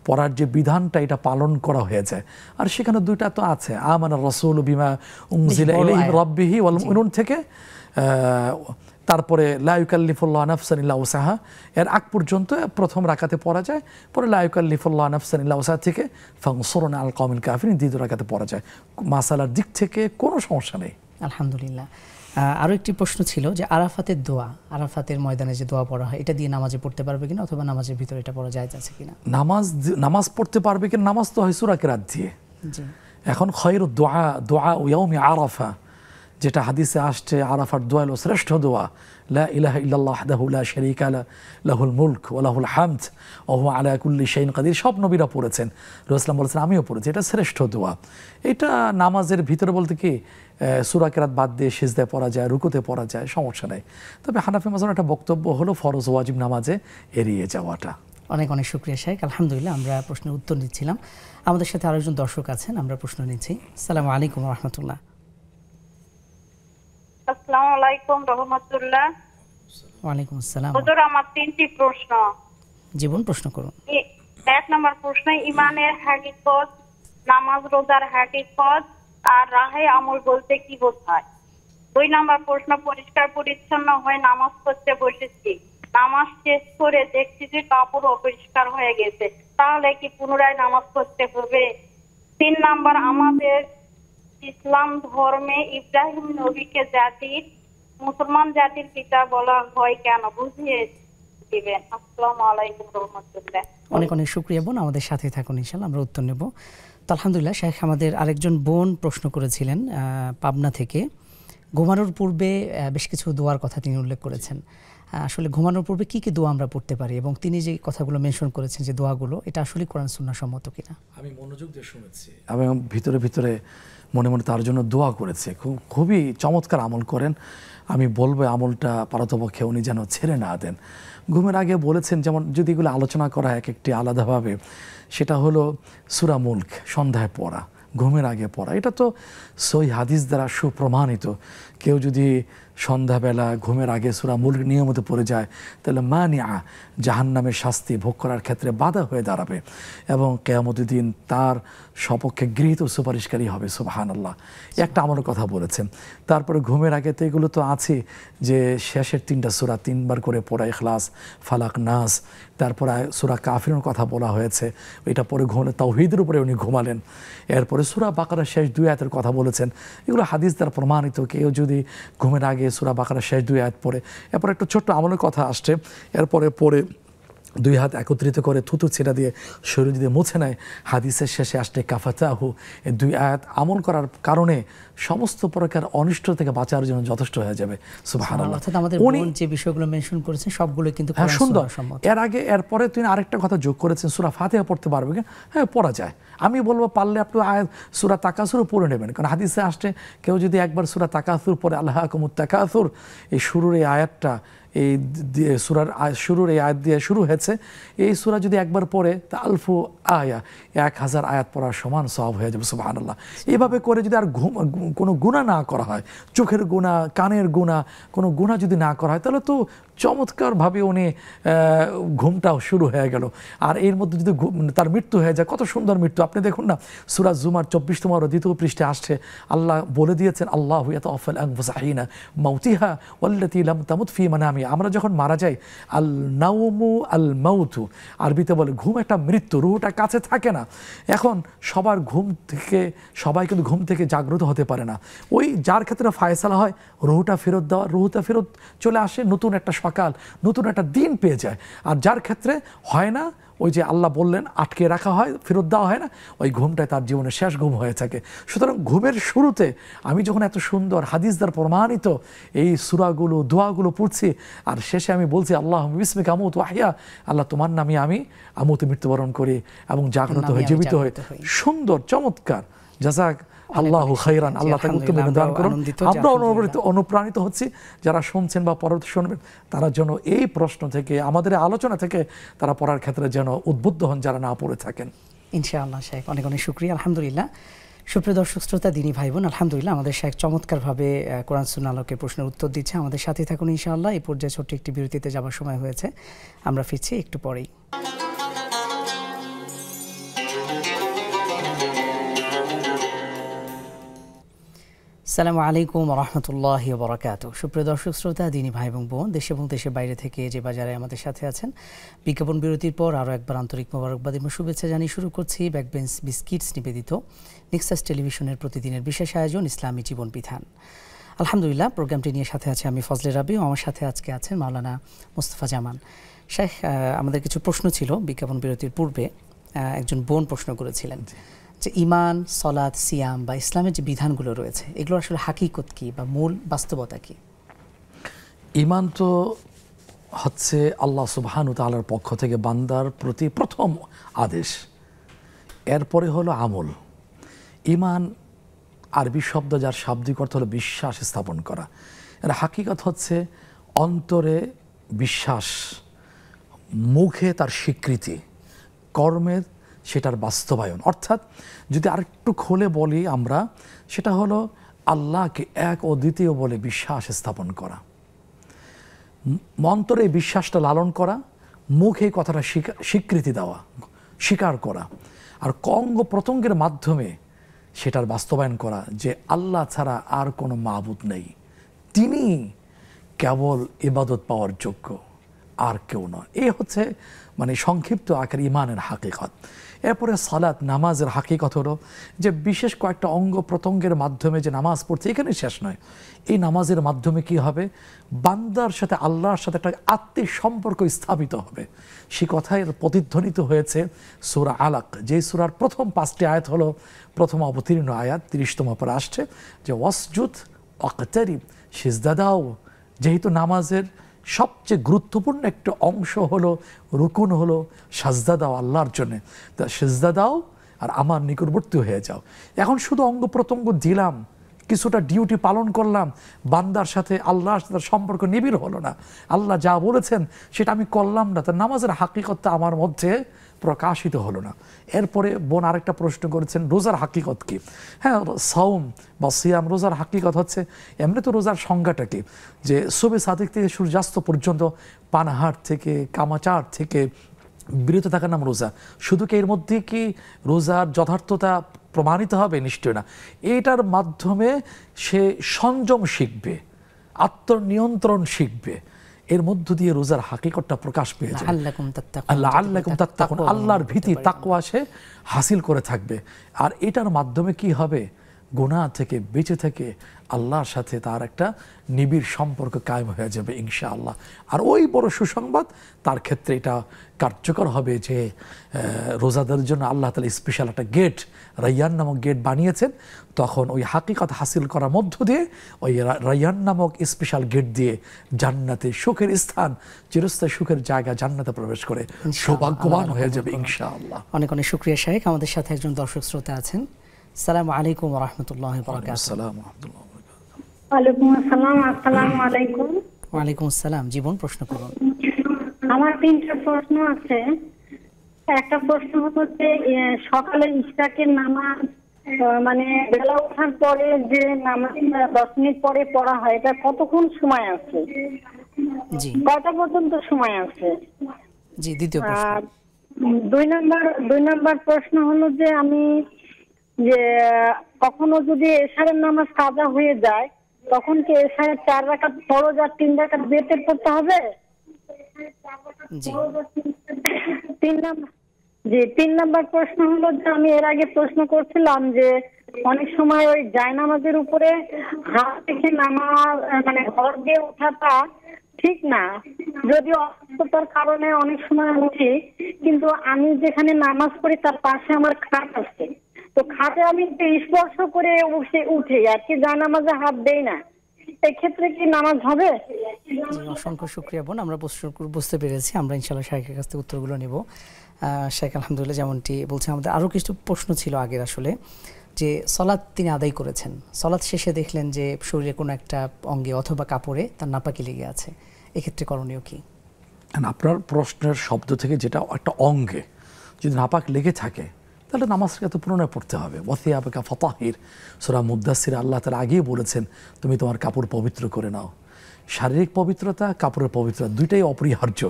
[SPEAKER 2] পড়ার যে বিধানটা এটা পালন করা হয়ে যায়। আর সেখানে 2টা তো আছে, আমানার রাসূলু বিমা উনজিলা ইলাইহি রাব্বিহি ওয়াল মুমিনুন থেকে, তারপরে লা ইউকাল্লিফুল্লাহু নাফসান ইল্লা উসাহা, এর আগ পর্যন্ত প্রথম রাকাতে পড়া যায়, পরে লা ইউকাল্লিফুল্লাহু নাফসান ইল্লা উসাহা থেকে ফানসুরনা আল কওমিল কাফিরিন 2 রাকাতে পড়া যায়। মাসালার দিক থেকে কোনো সমস্যা নেই
[SPEAKER 1] আলহামদুলিল্লাহ। আরও একটি প্রশ্ন ছিল যে আরাফাতের দোয়া, আরাফাতের ময়দানে যে দোয়া পড়া হয়, এটা দিয়ে নামাজে পড়তে পারবে কিনা, অথবা নামাজের ভিতরে এটা পড়া জায়েজ আছে কিনা?
[SPEAKER 2] নামাজ পড়তে পারবে কিনা? নামাজ তো হয় সূরা কিরাত দিয়ে।
[SPEAKER 1] জি,
[SPEAKER 2] এখন খায়রুদ দুআ ইয়াউমি আরাফা, যেটা হাদিসে আসছে আরাফার দোয়া হলো শ্রেষ্ঠ দোয়া, লা ইলাহা ইল্লাল্লাহ ওয়াহদাহু লা শারীকা লাহুল মুলক ওয়া লাহুল হামদ ওয়া হুয়া আলা কুল্লি শাইইন কাদির। সব নবীরা পড়েছেন, রাসূলুল্লাহ বলেছেন আমিও পড়েছি, এটা শ্রেষ্ঠ দোয়া। এটা নামাজের ভিতরে বলতে কি সূরা কিরাত বাদ দিয়ে সিজদায় পড়া যায়, রুকুতে পড়া যায়, সমস্যা নেই। তবে হানাফি মাযহাবের একটা বক্তব্য হলো ফরজ ওয়াজিব নামাজে এড়িয়ে যাওয়াটা।
[SPEAKER 1] অনেক শুকরিয়া শাইখ। আলহামদুলিল্লাহ, আমরা প্রশ্নের উত্তর দিচ্ছিলাম। আমাদের সাথে আরেকজন দর্শক আছেন, আমরা প্রশ্ন নিচ্ছি। আসসালামু আলাইকুম ওয়া রাহমাতুল্লাহ।
[SPEAKER 6] আসসালামু আলাইকুম রাহমাতুল্লাহ।
[SPEAKER 1] ওয়া আলাইকুম আসসালাম।
[SPEAKER 6] হুজুর, আমার 3টি প্রশ্ন।
[SPEAKER 1] জীবন প্রশ্ন করুন।
[SPEAKER 6] 1 নম্বর প্রশ্ন, ঈমানের হাকিকত, নামাজ রোজার হাকিকত আর রাহে আমল বলতে কি বোঝায়? 2 নম্বর প্রশ্ন, পরিষ্কার পরিচ্ছন্ন হয়ে নামাজ পড়তে বসেছি, নামাজ শেষ করে দেখছি যে কাপড় অপরিষ্কার হয়ে গেছে, তাহলে কি পুনরায় নামাজ পড়তে হবে? 3 নম্বর, আমাদের ইসলাম ধর্মে ইব্রাহিম নবীকে মুসলমান জাতির পিতা বলা হয় কেন, বুঝিয়ে দিবেন। আসসালামু আলাইকুম রাহমাতুল্লাহ।
[SPEAKER 1] অনেক শুকরিয়া বোন, আমাদের সাথে থাকুন, ইনশাআল্লাহ আমরা উত্তর নেব। তো আলহামদুলিল্লাহ শাইখ, আমাদের আরেকজন বোন প্রশ্ন করেছিলেন পাবনা থেকে ঘুমানোর পূর্বে বেশ কিছু দোয়ার কথা তিনি উল্লেখ করেছেন। আসলে ঘুমানোর পূর্বে কি কি দোয়া আমরা পড়তে পারি এবং তিনি যে কথাগুলো মেনশন করেছেন যে দোয়াগুলো, এটা আসলে কোরআন সুন্নাহ সম্মত কিনা?
[SPEAKER 2] আমি মনোযোগ দিয়ে শুনেছি এবং ভিতরে ভিতরে মনে মনে তার জন্য দোয়া করেছে। খুবই চমৎকার আমল করেন। আমি বলবো আমলটা পারতপক্ষে উনি যেন ছেড়ে না দেন। ঘুমের আগে বলেছেন, যেমন যদি এগুলো আলোচনা করা এক একটি আলাদাভাবে, সেটা হলো সূরা মুলক সন্ধ্যায় পড়া, ঘুমের আগে পড়া। এটা তো সহিহ হাদিস দ্বারা সুপ্রমাণিত। কেউ যদি সন্ধ্যাবেলা ঘুমের আগে সূরা মুলক নিয়মিত পড়ে যায় তাহলে মানিয়া জাহান্নামের শাস্তি ভোগ করার ক্ষেত্রে বাধা হয়ে দাঁড়াবে এবং কিয়ামতের দিন তার সপক্ষে গৃহীত সুপারিশকারী হবে। সুবহানাল্লাহ, একটা আমলের কথা বলেছেন। তারপরে ঘুমের আগে তো এগুলো তো আছে যে শেষের 3টা সূরা 3বার করে পড়া, ইখলাস, ফালাক, নাস। তারপরে সূরা কাফিরুনের কথা বলা হয়েছে, এটা পরে ঘুমালে তাওহীদের উপরে উনি ঘুমালেন। এরপরে সূরা বাকারার শেষ 2 আয়াতের কথা বলেছেন। এগুলো হাদিস দ্বারা প্রমাণিত। কেউ যদি ঘুমের আগে সূরা বাকারার শেষ 2 আয়াত পড়ে, এরপর একটা ছোট্ট আমলের কথা আসছে, এরপরে পরে 2 হাত একত্রিত করে থুতু ছেড়া দিয়ে শরীর যদি মুছে নেয়, হাদিসের শেষে আসলে কাফাতাহু, এই 2 আয়াত আমল করার কারণে সমস্ত প্রকার অনিষ্ট থেকে বাঁচার জন্য যথেষ্ট হয়ে যাবে। সুবহানাল্লাহ,
[SPEAKER 1] অর্থাৎ আমাদের বোন যে বিষয়গুলো মেনশন করেছেন সবগুলো কিন্তু
[SPEAKER 2] হ্যাঁ সুন্দর। এর আগে এরপরে তিনি আরেকটা কথা যোগ করেছেন, সূরা ফাতিহা পড়তে পারবে কি? হ্যাঁ, পড়া যায়। আমি বলবো পারলে আপনি আয়াত সূরা তাকাসুর পড়ে নেবেন, কারণ হাদিসে আসছে কেউ যদি একবার সূরা তাকাসুর পড়ে, আল্লাহাকুমুত তাকাসুর, এই শুরুর এই আয়াতটা, এই সূরার শুরুর এই আয়াত দিয়ে শুরু হয়েছে, এই সূরা যদি একবার পড়ে তা আলফু আয়া, 1000 আয়াত পড়ার সমান সওয়াব হয়ে যাবে। সুবহানাল্লাহ। এভাবে করে যদি আর কোনো গুনাহ না করা হয়, চোখের গুনাহ, কানের গুনাহ, কোনো গুনাহ যদি না করা হয়, তাহলে তো চমৎকারভাবে উনি ঘুমটাও শুরু হয়ে গেল। আর এর মধ্যে যদি তার মৃত্যু হয়ে যায়, কত সুন্দর মৃত্যু। আপনি দেখুন না, সূরা জুমার 24তম আর 2য় পৃষ্ঠে আসছে, আল্লাহ বলে দিয়েছেন, আল্লাহু ইয়াতাওয়াফাল আনফুসা হিনা মাউতিহা ওয়াল্লাতী লাম তামুত ফি মানামিহা। আমরা যখন মারা যাই, আল নাওমু আল মাউতু, আরবিতে বলে ঘুম একটা মৃত্যু, রুহটা কাছে থাকে না। এখন সবার সবাই কিন্তু ঘুম থেকে জাগ্রত হতে পারে না। ওই যার ক্ষেত্রে ফায়সালা হয় রুহটা ফেরত দেওয়া, রুহটা ফেরত চলে আসে, নতুন একটা সকাল, নতুন একটা দিন পেয়ে যায়। আর যার ক্ষেত্রে হয় না, ওই যে আল্লাহ বললেন আটকে রাখা হয়, ফেরত দেওয়া হয় না, ওই ঘুমটাই তার জীবনের শেষ ঘুম হয়ে থাকে। সুতরাং ঘুমের শুরুতে আমি যখন এত সুন্দর হাদিস দ্বারা প্রমাণিত এই সূরাগুলো, দোয়াগুলো পড়ছি, আর শেষে আমি বলছি আল্লাহ বিসমিকা আমুতু ওয়া আহইয়া, আল্লাহ তোমার নামে আমি আমুতু মৃত্যুবরণ করি এবং জাগ্রত হয়ে জীবিত হই। সুন্দর, চমৎকার। জাযাক আল্লাহু খাইরান। আল্লাহ তাকে উত্তম দান করুন। আমরা অনুপ্রাণিত হচ্ছি, যারা শুনছেন বা পরবর্তী শুনবেন, তারা যেন এই প্রশ্ন থেকে, আমাদের আলোচনা থেকে তারা পড়ার ক্ষেত্রে যেন উদ্বুদ্ধ হন, যারা না পড়ে থাকেন।
[SPEAKER 1] ইনশাআল্লাহ শেখ, অনেক অনেক শুকরিয়া। আলহামদুলিল্লাহ। সুপ্রিয় দর্শক শ্রোতা, দিনী ভাই বোন, আলহামদুলিল্লাহ আমাদের শেখ চমৎকারভাবে কোরআন সুন্নাহ আলোকে প্রশ্নের উত্তর দিচ্ছে। আমাদের সাথে থাকুন ইনশাআল্লাহ। এই পর্যায়ে ছোট্ট একটি বিরতিতে যাবার সময় হয়েছে, আমরা ফিরছি একটু পরেই। আসসালামু আলাইকুম ওয়া রাহমাতুল্লাহি ওয়া বারাকাতুহু। সুপ্রিয় দর্শক শ্রোতা, দিনী ভাই এবং বোন, দেশে এবং দেশের বাইরে থেকে যে বাজারে আমাদের সাথে আছেন, বিজ্ঞাপন বিরতির পর আরও একবার আন্তরিক মোবারকবাদ এবং শুভেচ্ছা জানিয়ে শুরু করছি ব্যাকবেঞ্চ বিস্কিটস নিবেদিত নেক্সাস টেলিভিশনের প্রতিদিনের বিশেষ আয়োজন ইসলামী জীবন বিধান। আলহামদুলিল্লাহ, প্রোগ্রামটি নিয়ে সাথে আছে আমি ফজলে রাবি, ও আমার সাথে আজকে আছেন মাওলানা মোস্তফা জামান। শেখ, আমাদের কিছু প্রশ্ন ছিল বিজ্ঞাপন বিরতির পূর্বে। একজন বোন প্রশ্ন করেছিলেন যে ঈমান, সালাত, সিয়াম বা ইসলামের যে বিধানগুলো রয়েছে, এগুলো আসলে হাকিকত কি বা মূল বাস্তবতা কি?
[SPEAKER 2] ঈমান তো হচ্ছে আল্লাহ সুবহানাহু ওয়া তাআলার পক্ষ থেকে বান্দার প্রতি প্রথম আদেশ, এরপরে হলো আমল। ঈমান আরবি শব্দ, যার শাব্দিক অর্থ হলো বিশ্বাস স্থাপন করা। এর হাকিকত হচ্ছে অন্তরে বিশ্বাস, মুখে তার স্বীকৃতি, কর্মের সেটার বাস্তবায়ন। অর্থাৎ যদি আরেকটু খুলে বলি আমরা, সেটা হলো আল্লাহকে এক ও দ্বিতীয় বলে বিশ্বাস স্থাপন করা, অন্তরে বিশ্বাসটা লালন করা, মুখে কথাটা স্বীকৃতি দেওয়া, স্বীকার করা, আর অঙ্গ প্রত্যঙ্গের মাধ্যমে সেটার বাস্তবায়ন করা যে আল্লাহ ছাড়া আর কোনো মাবুদ নেই, তিনি কেবল ইবাদত পাওয়ার যোগ্য, আর কেউ নয়। এই হচ্ছে মানে সংক্ষিপ্ত আকারে ঈমানের হাকিকত। এরপরে সালাত, নামাজের হাকিকত হলো যে বিশেষ কয়েকটা অঙ্গ প্রত্যঙ্গের মাধ্যমে যে নামাজ পড়ছে, এখানে শেষ নয়। এই নামাজের মাধ্যমে কি হবে? বান্দার সাথে আল্লাহর সাথে একটা আত্মিক সম্পর্ক স্থাপিত হবে। সে কথায় প্রতিধ্বনিত হয়েছে সূরা আলাক, যে সূরার প্রথম 5টি আয়াত হলো প্রথম অবতীর্ণ আয়াত, 30তম পরে আসছে যে ওয়াসজুদ ওয়াকতারিব, সিজদা দাও। যেহেতু নামাজের সবচেয়ে গুরুত্বপূর্ণ একটা অংশ হলো, রুকুন হলো সাজদা দাও আল্লাহর জন্য, তা সিজদা দাও আর আমার নিকটবর্তী হয়ে যাও। এখন শুধু অঙ্গ প্রত্যঙ্গ দিলাম, কিছুটা ডিউটি পালন করলাম, বান্দার সাথে আল্লাহর সাথে সম্পর্ক নিবিড় হলো না, আল্লাহ যা বলেছেন সেটা আমি করলাম না, তা নামাজের হাকিকতটা আমার মধ্যে প্রকাশিত হলো না। এরপরে বোন আরেকটা প্রশ্ন করেছেন, রোজার হাকিকত কি? হ্যাঁ, সাওম বা সিয়াম, রোজার হাকিকত হচ্ছে, এমনি তো রোজার সংজ্ঞাটা কি, যে সুবে সাদিক থেকে সূর্যাস্ত পর্যন্ত পানাহার থেকে, কামাচার থেকে বিরত থাকার নাম রোজা। শুধু কি এর মধ্যে কি রোজার যথার্থতা প্রমাণিত হবে? নিশ্চয় না। এটার মাধ্যমে সে সংযম শিখবে, আত্মনিয়ন্ত্রণ শিখবে, এর মধ্য দিয়ে রোজার হাকিকতটা প্রকাশ পেয়ে যাবে। লাআল্লাকুম তাত্তাকুন, আল্লাহর ভীতি, তাকওয়া সে হাসিল করে থাকবে। আর এটার মাধ্যমে কি হবে? গুনাহ থেকে বেঁচে থেকে আল্লাহর সাথে তার একটা নিবিড় সম্পর্ক কায়েম হয়ে যাবে ইনশাআল্লাহ। আর ওই বড় সুসংবাদ তার ক্ষেত্রে এটা কার্যকর হবে যে রোজাদারের জন্য আল্লাহ তাআলা স্পেশাল একটা গেট, রাইয়ান নামক গেট বানিয়েছেন। তখন ওই হাকিকত হাসিল করার মধ্য দিয়ে ওই রাইয়ান নামক স্পেশাল গেট দিয়ে জান্নাতে সুখের স্থান, চিরস্থায়ী সুখের জায়গা জান্নাতে প্রবেশ করে সৌভাগ্যবান হয়ে যাবে ইনশাআল্লাহ।
[SPEAKER 1] অনেক অনেক শুকরিয়া শাইখ। আমাদের সাথে একজন দর্শক শ্রোতা আছেন। আসসালামু আলাইকুম ওয়া রাহমাতুল্লাহি ওয়া বারাকাতুহু।
[SPEAKER 7] ওয়ালাইকুম আসসালাম। আসসালামু আলাইকুম।
[SPEAKER 1] ওয়ালাইকুম আসসালাম। জীবন প্রশ্ন করুন।
[SPEAKER 7] আমার তিনটা প্রশ্ন আছে। একটা প্রশ্ন হচ্ছে সকালে ইশরাকের নামাজ মানে বেলা ওঠার পরে যে নামাজ 10 মিনিট পরে পড়া হয়, এটা কতক্ষণ সময় আছে?
[SPEAKER 1] জি,
[SPEAKER 7] কয়টা পর্যন্ত সময় আছে?
[SPEAKER 1] জি, দ্বিতীয় প্রশ্ন।
[SPEAKER 7] দুই নাম্বার প্রশ্ন হলো যে আমি যে কখনো যদি এশারের নামাজ কাজা হয়ে যায়, তখন কি এশারের 4 রাকাত ফরজ আর 3 রাকাত বেতের পড়তে হবে?
[SPEAKER 1] জি,
[SPEAKER 7] 3 নাম্বার প্রশ্ন হলো যে আমি এর আগে প্রশ্ন করছিলাম যে অনেক সময় ওই জায়নামাজের উপরে হাত রেখে নামাজ মানে ঘর দিয়ে ওঠাটা ঠিক না, যদিও অসুস্থতার কারণে অনেক সময় উঠি, কিন্তু আমি যেখানে নামাজ পড়ি তার পাশে আমার খাট আছে, তো খাটে আমি স্পর্শ করে উঠে আর কি, জায়নামাজে হাত দেই না, এক্ষেত্রে কি নামাজ হবে?
[SPEAKER 1] অসংখ্য শুকরিয়া বোন, আমরা বুঝতে পেরেছি। আমরা ইনশাআল্লাহ শাইখের কাছ থেকে উত্তরগুলো নেব। শাইখ আলহামদুলিল্লাহ যেমনটি বলছেন, আমাদের আরও কিছু প্রশ্ন ছিল আগের, আসলে যে সলাৎ তিনি আদায় করেছেন, সলাৎ শেষে দেখলেন যে শরীরে কোনো একটা অঙ্গে অথবা কাপড়ে তার নাপাকি লেগে আছে, এক্ষেত্রে করণীয় কি?
[SPEAKER 2] আপনার প্রশ্নের শব্দ থেকে যেটা একটা অঙ্গে যদি নাপাক লেগে থাকে তাহলে নামাজকে তো পুনরায় পড়তে হবে। ওয়াসিয়াবাকা ফাতাহির, সূরা মুদ্দাসসির আল্লাহ তাআলা আগেই বলেছেন তুমি তোমার কাপড় পবিত্র করে নাও। শারীরিক পবিত্রতা, কাপড়ের পবিত্রতা দুইটাই অপরিহার্য,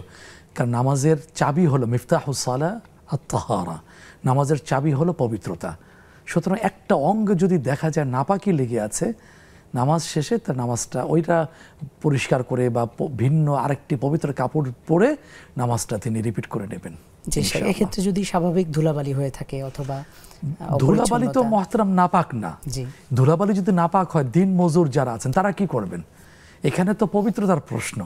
[SPEAKER 2] কারণ নামাজের চাবি হলো মিফতাহুস সালাহ আত-তাহারা, নামাজের চাবি হলো পবিত্রতা। সুতরাং একটা অঙ্গ যদি দেখা যায় নাপাকি লেগে আছে, নামাজ শেষে তার নামাজটা ওইটা পরিষ্কার করে বা ভিন্ন আরেকটি পবিত্র কাপড় পরে নামাজটা তিনি রিপিট করে নেবেন।
[SPEAKER 1] জি স্যার, এক্ষেত্রে যদি স্বাভাবিক ধুলাবালি হয়ে থাকে অথবা
[SPEAKER 2] ধুলাবালি তো মহতারাম নাপাক না।
[SPEAKER 1] জি,
[SPEAKER 2] ধুলাবালি যদি নাপাক হয়, দিন মজুর যারা আছেন তারা কি করবেন? এখানে তো পবিত্রতার প্রশ্ন।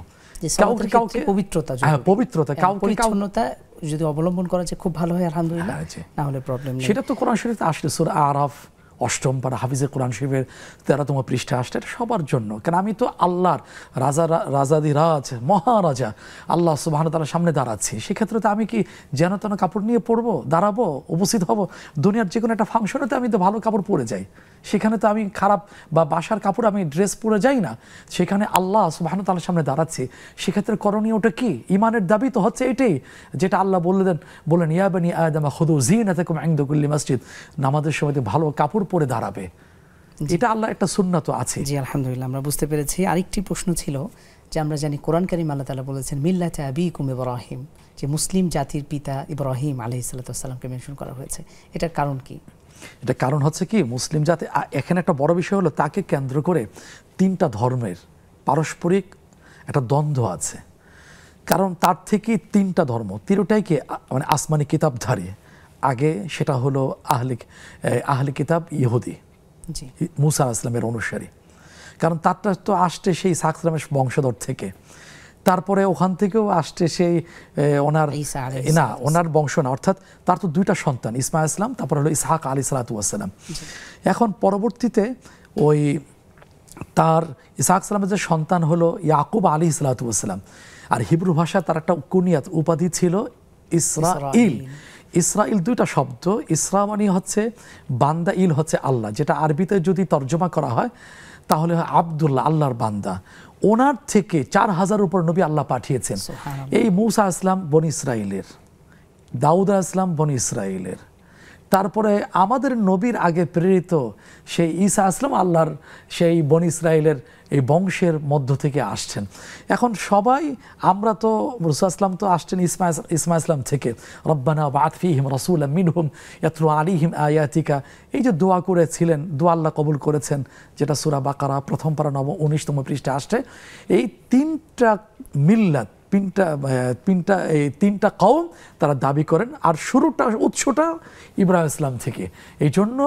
[SPEAKER 1] কাউকে পবিত্রতা,
[SPEAKER 2] পবিত্রতা
[SPEAKER 1] পরিচ্ছন্নতা যদি অবলম্বন করা যায় খুব ভালো হয় আলহামদুলিল্লাহ, না হলে প্রবলেম নেই।
[SPEAKER 2] সেটা তো কোরআন শরীফে আসলে সূরা আরাফ 8ম পারা হাফিজে কোরআন শরীফের 13তম পৃষ্ঠা আসলে এটা সবার জন্য। কারণ আমি তো আল্লাহর রাজাদিরাজ মহারাজা আল্লাহ সুবহানাহু ওয়া তাআলার সামনে দাঁড়াচ্ছি, সেক্ষেত্রে তো আমি কি যেন তেন কাপড় নিয়ে পড়বো, দাঁড়াবো, উপস্থিত হব? দুনিয়ার যে কোনো একটা ফাংশনে তো আমি তো ভালো কাপড় পরে যাই, সেখানে তো আমি খারাপ বা বাসার কাপড় আমি ড্রেস পরে যাই না, সেখানে আল্লাহ সুবহানাহু ওয়া তাআলার সামনে দাঁড়াচ্ছি, সেক্ষেত্রে করণীয় ওটা কি? ইমানের দাবি তো হচ্ছে এটাই, যেটা আল্লাহ বললেন ইয়া বানি আদম খুযু যিনাতাকুম ইনদা কুল্লি মসজিদ, নামাজের সময় ভালো কাপড় পরে দাঁড়াবে, এটা আল্লাহ একটা সুন্নাত আছে।
[SPEAKER 1] জি আলহামদুলিল্লাহ, আমরা বুঝতে পেরেছি। আরেকটি প্রশ্ন ছিল যে আমরা জানি কোরআন কারীম আল্লাহ তাআলা বলেছেন মিল্লাতে আবিকুম ইব্রাহিম, যে মুসলিম জাতির পিতা ইব্রাহিম আলাইহিস সালামকে মেনশন করা হয়েছে, এটার কারণ কি?
[SPEAKER 2] এটা কারণ হচ্ছে কি, মুসলিম জাতি এখানে একটা বড় বিষয় হলো তাকে কেন্দ্র করে 3টা ধর্মের পারস্পরিক একটা দ্বন্দ্ব আছে। কারণ তার থেকে 3টা ধর্ম, 3টাই কি মানে আসমানি কিতাবধারী। আগে সেটা হলো আহলি কিতাব ইহুদি, মুসা আলাইহিস সালামের অনুসারী, কারণ তারটা তো আসছে সেই ইসহাক সালামের বংশধর থেকে, তারপরে ওখান থেকেও আসছে সেই ওনার বংশ না, অর্থাৎ তার তো 2টা সন্তান, ইসমাঈল ইসলাম, তারপর হলো ইসহাক আলাইহিস সালাতু ওয়াস সালাম। এখন পরবর্তীতে ওই তার ইসহাক সালামের যে সন্তান হলো ইয়াকুব আলাইহিস সালাতু ওয়াস সালাম, আর হিব্রু ভাষা তার একটা কুনিয়াত উপাধি ছিল ইসরাইল। ইসরাইল দুইটা শব্দ, ইসরা মানে হচ্ছে বান্দা, ইল হচ্ছে আল্লাহ, যেটা আরবিতে যদি তর্জমা করা হয় তাহলে হয় আব্দুল্লাহ, আল্লাহর বান্দা। ওনার থেকে 4000 উপর নবী আল্লাহ পাঠিয়েছেন। এই মূসা আসলাম বনি ইসরাইলের, দাউদ আসলাম বনি ইসরাইলের, তারপরে আমাদের নবীর আগে প্রেরিত সেই ঈসা আসলাম আল্লাহর সেই বনি ইসরাইলের এই বংশের মধ্য থেকে আসছেন। এখন সবাই আমরা তো মুসা আসলাম তো আসছেন ইসমাঈল ইসলাম থেকে, রব্বানা বা'আথ ফীহিম রাসূলাম মিনহুম ইয়াতলু আলাইহিম আয়াতিকা, এই যে দোয়া করেছিলেন, দোয়া আল্লাহ কবুল করেছেন, যেটা সূরা বাকারা প্রথম পারা 19তম পৃষ্ঠা আসছে। এই তিনটা মিল্লাত, তিনটা কওম তারা দাবি করেন, আর উৎসটা ইব্রাহিম ইসলাম থেকে। এই জন্য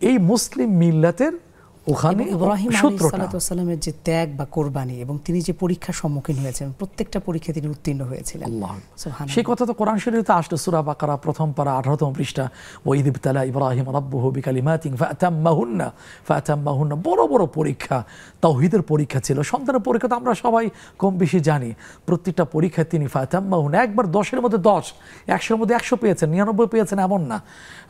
[SPEAKER 2] এই মুসলিম মিল্লাতের ওখানে
[SPEAKER 1] ইব্রাহিম আলাইহিস সালামের যে ত্যাগ বা কোরবানি এবং তিনি যে পরীক্ষার সম্মুখীন হয়েছেন, প্রত্যেকটা পরীক্ষায় তিনি উত্তীর্ণ হয়েছিলেন।
[SPEAKER 2] সেই কথা তো কোরআন শরীফে আসলো, সূরা বাকারা প্রথম পারা 18তম পৃষ্ঠা, ওয়াইদ ইবতালা ইব্রাহিম রাব্বুহু বিকালিমাতিন ফাআতাম্মাহুন্না। বড় বড় পরীক্ষা, তাওহীদের পরীক্ষা ছিল, সন্তানের পরীক্ষা তো আমরা সবাই কম বেশি জানি। প্রত্যেকটা পরীক্ষায় তিনি ফাআতাম্মাহুন্না, একবার 10-এর মধ্যে 10, 100-এর মধ্যে 100 পেয়েছেন, 99 পেয়েছেন এমন না।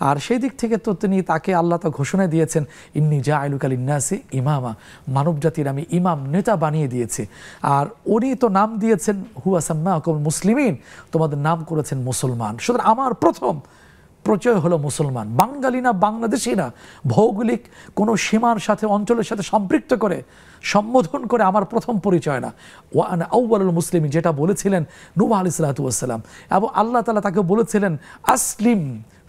[SPEAKER 2] আর সেই দিক থেকে তো তাকে আল্লাহ তো ঘোষণা দিয়েছেন, ইন্নী জাআইলুকা লিন্নাসি ইমামা, মানব জাতির আমি ইমাম, নেতা বানিয়ে দিয়েছি। আর উনি তো নাম দিয়েছেন হুয়া সাম্মাকুম মুসলিমিন, তোমাদের নাম করেছেন মুসলমান। সুতরাং আমার প্রথম পরিচয় হলো মুসলমান। বাঙালি না, বাংলাদেশি না, ভৌগোলিক কোনো সীমার সাথে, অঞ্চলের সাথে সম্পৃক্ত করে সম্বোধন করে আমার প্রথম পরিচয় না। ওয়া আনা আউয়ালুল মুসলিমিন, যেটা বলেছিলেন নূহ আলাইহিস সালাতু ওয়াস সালাম, এবং আল্লাহ তাআলা তাকে বলেছিলেন আসলিম,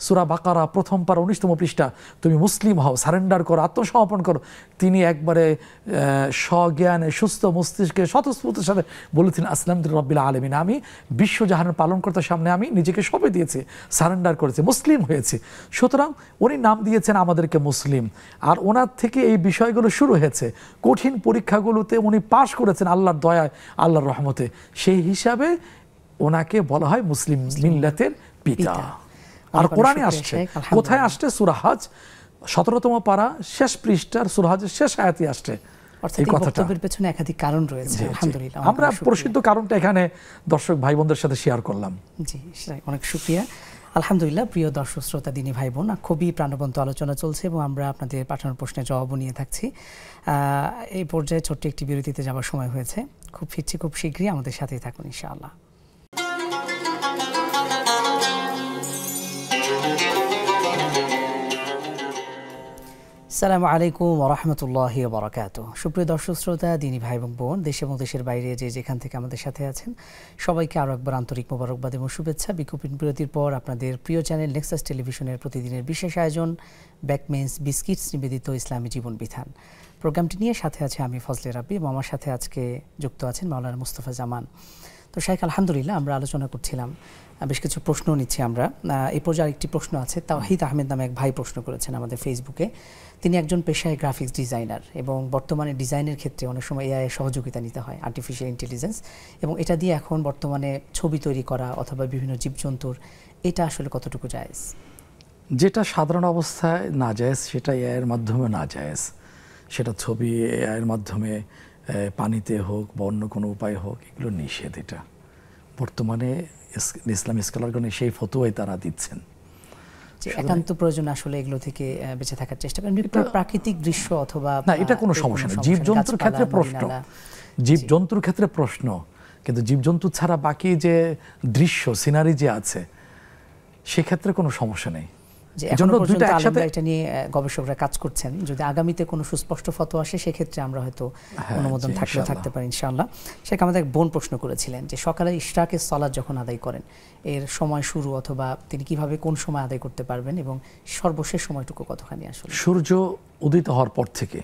[SPEAKER 2] সূরা বাকারা প্রথম পারা 19তম পৃষ্ঠা, তুমি মুসলিম হও, সারেন্ডার করো, আত্মসমর্পণ করো। তিনি একবারে স্বজ্ঞানে, সুস্থ মস্তিষ্কে, স্বতঃস্ফূর্তের সাথে বলেছিলেন আসলামতু রাব্বিল আলামিন, আমি বিশ্বজাহানের পালনকর্তার সামনে আমি নিজেকে সঁপে দিয়েছি, সারেন্ডার করেছি, মুসলিম হয়েছি। সুতরাং উনি নাম দিয়েছেন আমাদেরকে মুসলিম। আর ওনার থেকে এই বিষয়গুলো শুরু হয়েছে, কঠিন পরীক্ষাগুলোতে উনি পাশ করেছেন আল্লাহর দয়ায়, আল্লাহর রহমতে। সেই হিসাবে ওনাকে বলা হয় মুসলিম মিল্লাতের পিতা। আর কোরআনে আসছে, কোথায় আসছে? সূরা হজ 17তম পারা শেষ পৃষ্ঠার সূরা হজের শেষ আয়াতে আসছে এই কথাটা।
[SPEAKER 1] বক্তব্যের পেছনে একাধিক কারণ রয়েছে, আলহামদুলিল্লাহ।
[SPEAKER 2] আমরা প্রসিদ্ধ কারণটা এখানে দর্শক ভাই বোনদের সাথে শেয়ার করলাম।
[SPEAKER 1] জি, অনেক শুকরিয়া। আলহামদুলিল্লাহ। প্রিয় দর্শক শ্রোতা, দিনী ভাই বোন, খুবই প্রাণবন্ত আলোচনা চলছে এবং আমরা আপনাদের পাঠানোর প্রশ্নের জবাবও নিয়ে থাকছি। এই পর্যায়ে ছোট্ট একটি বিরতিতে যাওয়ার সময় হয়েছে, খুব ফিরছি খুব শীঘ্রই, আমাদের সাথেই থাকুন ইনশাআল্লাহ। আসসালামু আলাইকুম ওয়া রাহমাতুল্লাহি ওয়া বারাকাতুহু। সুপ্রিয় দর্শক শ্রোতা, দিনী ভাই এবং বোন, দেশে এবং দেশের বাইরে যে যেখান থেকে আমাদের সাথে আছেন, সবাইকে আরও একবার আন্তরিক মোবারকবাদ এবং শুভেচ্ছা। বিরতির পর আপনাদের প্রিয় চ্যানেল নেক্সাস টেলিভিশনের প্রতিদিনের বিশেষ আয়োজন ব্যাকমেন্স বিস্কিটস নিবেদিত ইসলামী জীবন বিধান প্রোগ্রামটি নিয়ে সাথে আছে আমি ফজলে রাব্বি এবং আমার সাথে আজকে যুক্ত আছেন মাওলানা মুস্তাফা জামান। তো শাইখ, আলহামদুলিল্লাহ, আমরা আলোচনা করছিলাম, বেশ কিছু প্রশ্ন নিচ্ছি আমরা। এই পর্যায়ে আরেকটি প্রশ্ন আছে, তাওহীদ আহমেদ নামে এক ভাই প্রশ্ন করেছেন আমাদের ফেসবুকে। তিনি একজন পেশায় গ্রাফিক্স ডিজাইনার এবং বর্তমানে ডিজাইনের ক্ষেত্রে অনেক সময় এআই এর সহযোগিতা নিতে হয়, আর্টিফিশিয়াল ইন্টেলিজেন্স, এবং এটা দিয়ে এখন বর্তমানে ছবি তৈরি করা অথবা বিভিন্ন জীবজন্তুর, এটা আসলে কতটুকু জায়েজ?
[SPEAKER 2] যেটা সাধারণ অবস্থায় না জায়েজ সেটা এআই এর মাধ্যমে না জায়েজ। সেটা ছবি এআই এর মাধ্যমে পানিতে হোক বা অন্য কোনো উপায় হোক, এগুলো নিষেধ। এটা বর্তমানে ইসলামী স্কলারগণ সেই ফতোয়াই তারা দিচ্ছেন।
[SPEAKER 1] একান্ত প্রয়োজন আসলে এগুলো থেকে বেঁচে থাকার চেষ্টা করেন। প্রাকৃতিক দৃশ্য অথবা
[SPEAKER 2] না, এটা কোনো সমস্যা নেই। জীবজন্তুর ক্ষেত্রে প্রশ্ন, জীবজন্তুর ক্ষেত্রে প্রশ্ন, কিন্তু জীবজন্তু ছাড়া বাকি যে দৃশ্য সিনারি যে আছে সেক্ষেত্রে কোনো সমস্যা নেই।
[SPEAKER 1] এজন্য দুটো একসাথে এটা নিয়ে গবেষকরা কাজ করছেন। যদি আগামীতে কোনো সুস্পষ্ট ফতোয়া আসে সেক্ষেত্রে আমরা হয়তো অনুমোদন থাকতে পারি ইনশাআল্লাহ। শেখ, আমাদের এক বোন প্রশ্ন করেছিলেন যে সকালে ইশরাকের সালাত যখন আদায় করেন, এর সময় শুরু অথবা তিনি কিভাবে কোন সময় আদায় করতে পারবেন এবং সর্বশেষ সময়টুকু কতখানি? আসলে
[SPEAKER 2] সূর্য উদিত হওয়ার পর থেকে,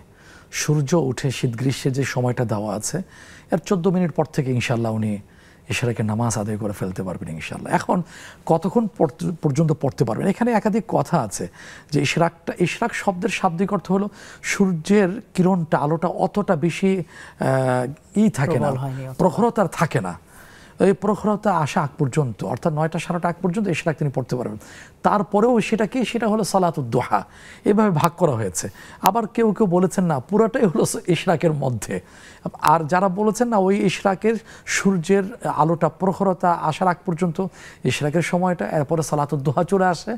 [SPEAKER 2] সূর্য উঠে শীত গ্রীষ্মের যে সময়টা দেওয়া আছে এর 14 মিনিট পর থেকে ইনশাআল্লাহ উনি ইশরাকের নামাজ আদায় করে ফেলতে পারবেন ইনশাআল্লাহ। এখন কতক্ষণ পর্যন্ত পড়তে পারবেন, এখানে একাধিক কথা আছে। যে ইশরাক শব্দের শাব্দিক অর্থ হলো সূর্যের কিরণটা, আলোটা অতটা বেশি থাকে না, প্রখরতার থাকে না, এই প্রখরতা আসা আগ পর্যন্ত, অর্থাৎ 9টা 9:30 আগ পর্যন্ত ইশরাক তিনি পড়তে পারবেন। তারপরেও সেটা কি, সেটা হলো সালাতুদ দুহা, এভাবে ভাগ করা হয়েছে। আবার কেউ কেউ বলেছেন না, পুরাটাই হলো ইশরাকের মধ্যে। আর যারা বলেছেন না ওই ইশরাকের সূর্যের আলোটা প্রখরতা আসার আগ পর্যন্ত ইশরাকের সময়টা, এরপরে সালাতুদ দুহা চলে আসে,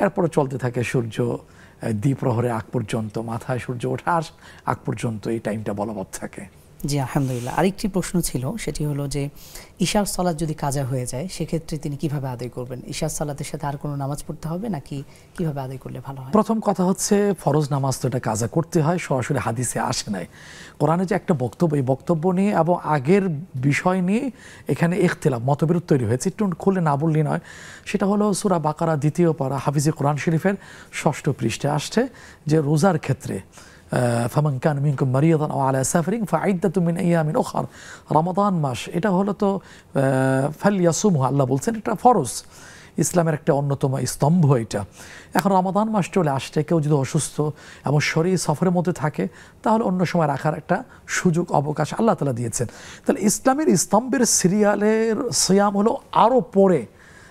[SPEAKER 2] এরপরে চলতে থাকে সূর্য দ্বিপ্রহরে আগ পর্যন্ত, মাথায় সূর্য ওঠার আগ পর্যন্ত এই টাইমটা বলবৎ থাকে।
[SPEAKER 1] জি আলহামদুলিল্লাহ। আরেকটি প্রশ্ন ছিল, সেটি হলো যে ইশার সালাত যদি কাজা হয়ে যায় সেক্ষেত্রে তিনি কিভাবে আদায় করবেন? ইশার সালাতের সাথে আর কোনো নামাজ পড়তে হবে নাকি কিভাবে আদায় করলে ভালো হয়?
[SPEAKER 2] প্রথম কথা হচ্ছে ফরজ নামাজ তো এটা কাজা করতে হয়, সরাসরি হাদিসে আসে নাই। কোরআনে যে একটা বক্তব্য, এই বক্তব্য নিয়ে এবং আগের বিষয় নিয়ে এখানে ইখতিলাফ, মতবিরোধ তৈরি হয়েছে। একটু খুলে না বললি নয়। সেটা হলো সূরা বাকারা 2য় পারা হাফিজে কোরআন শরীফের 6ষ্ঠ পৃষ্ঠায় আসছে যে রোজার ক্ষেত্রে ফামান কান মিনকুম মারিয়াদান আও আলা সাফারিন ফাইদ্দাতুম মিন আইয়ামিন উখর, রমাদান মাস এটা হলো তো ফালইয়াসুমহু, আল্লাহ বলছেন এটা ফরজ, ইসলামের একটা অন্যতম স্তম্ভ এটা। এখন রমাদান মাস চলে আসছে, কেউ যদি অসুস্থ এবং শরীর সফরের মধ্যে থাকে তাহলে অন্য সময় রাখার একটা সুযোগ অবকাশ আল্লাহ তাআলা দিয়েছেন। তাহলে ইসলামের স্তম্ভের সিরিয়ালের সিয়াম হলো আরও পরে,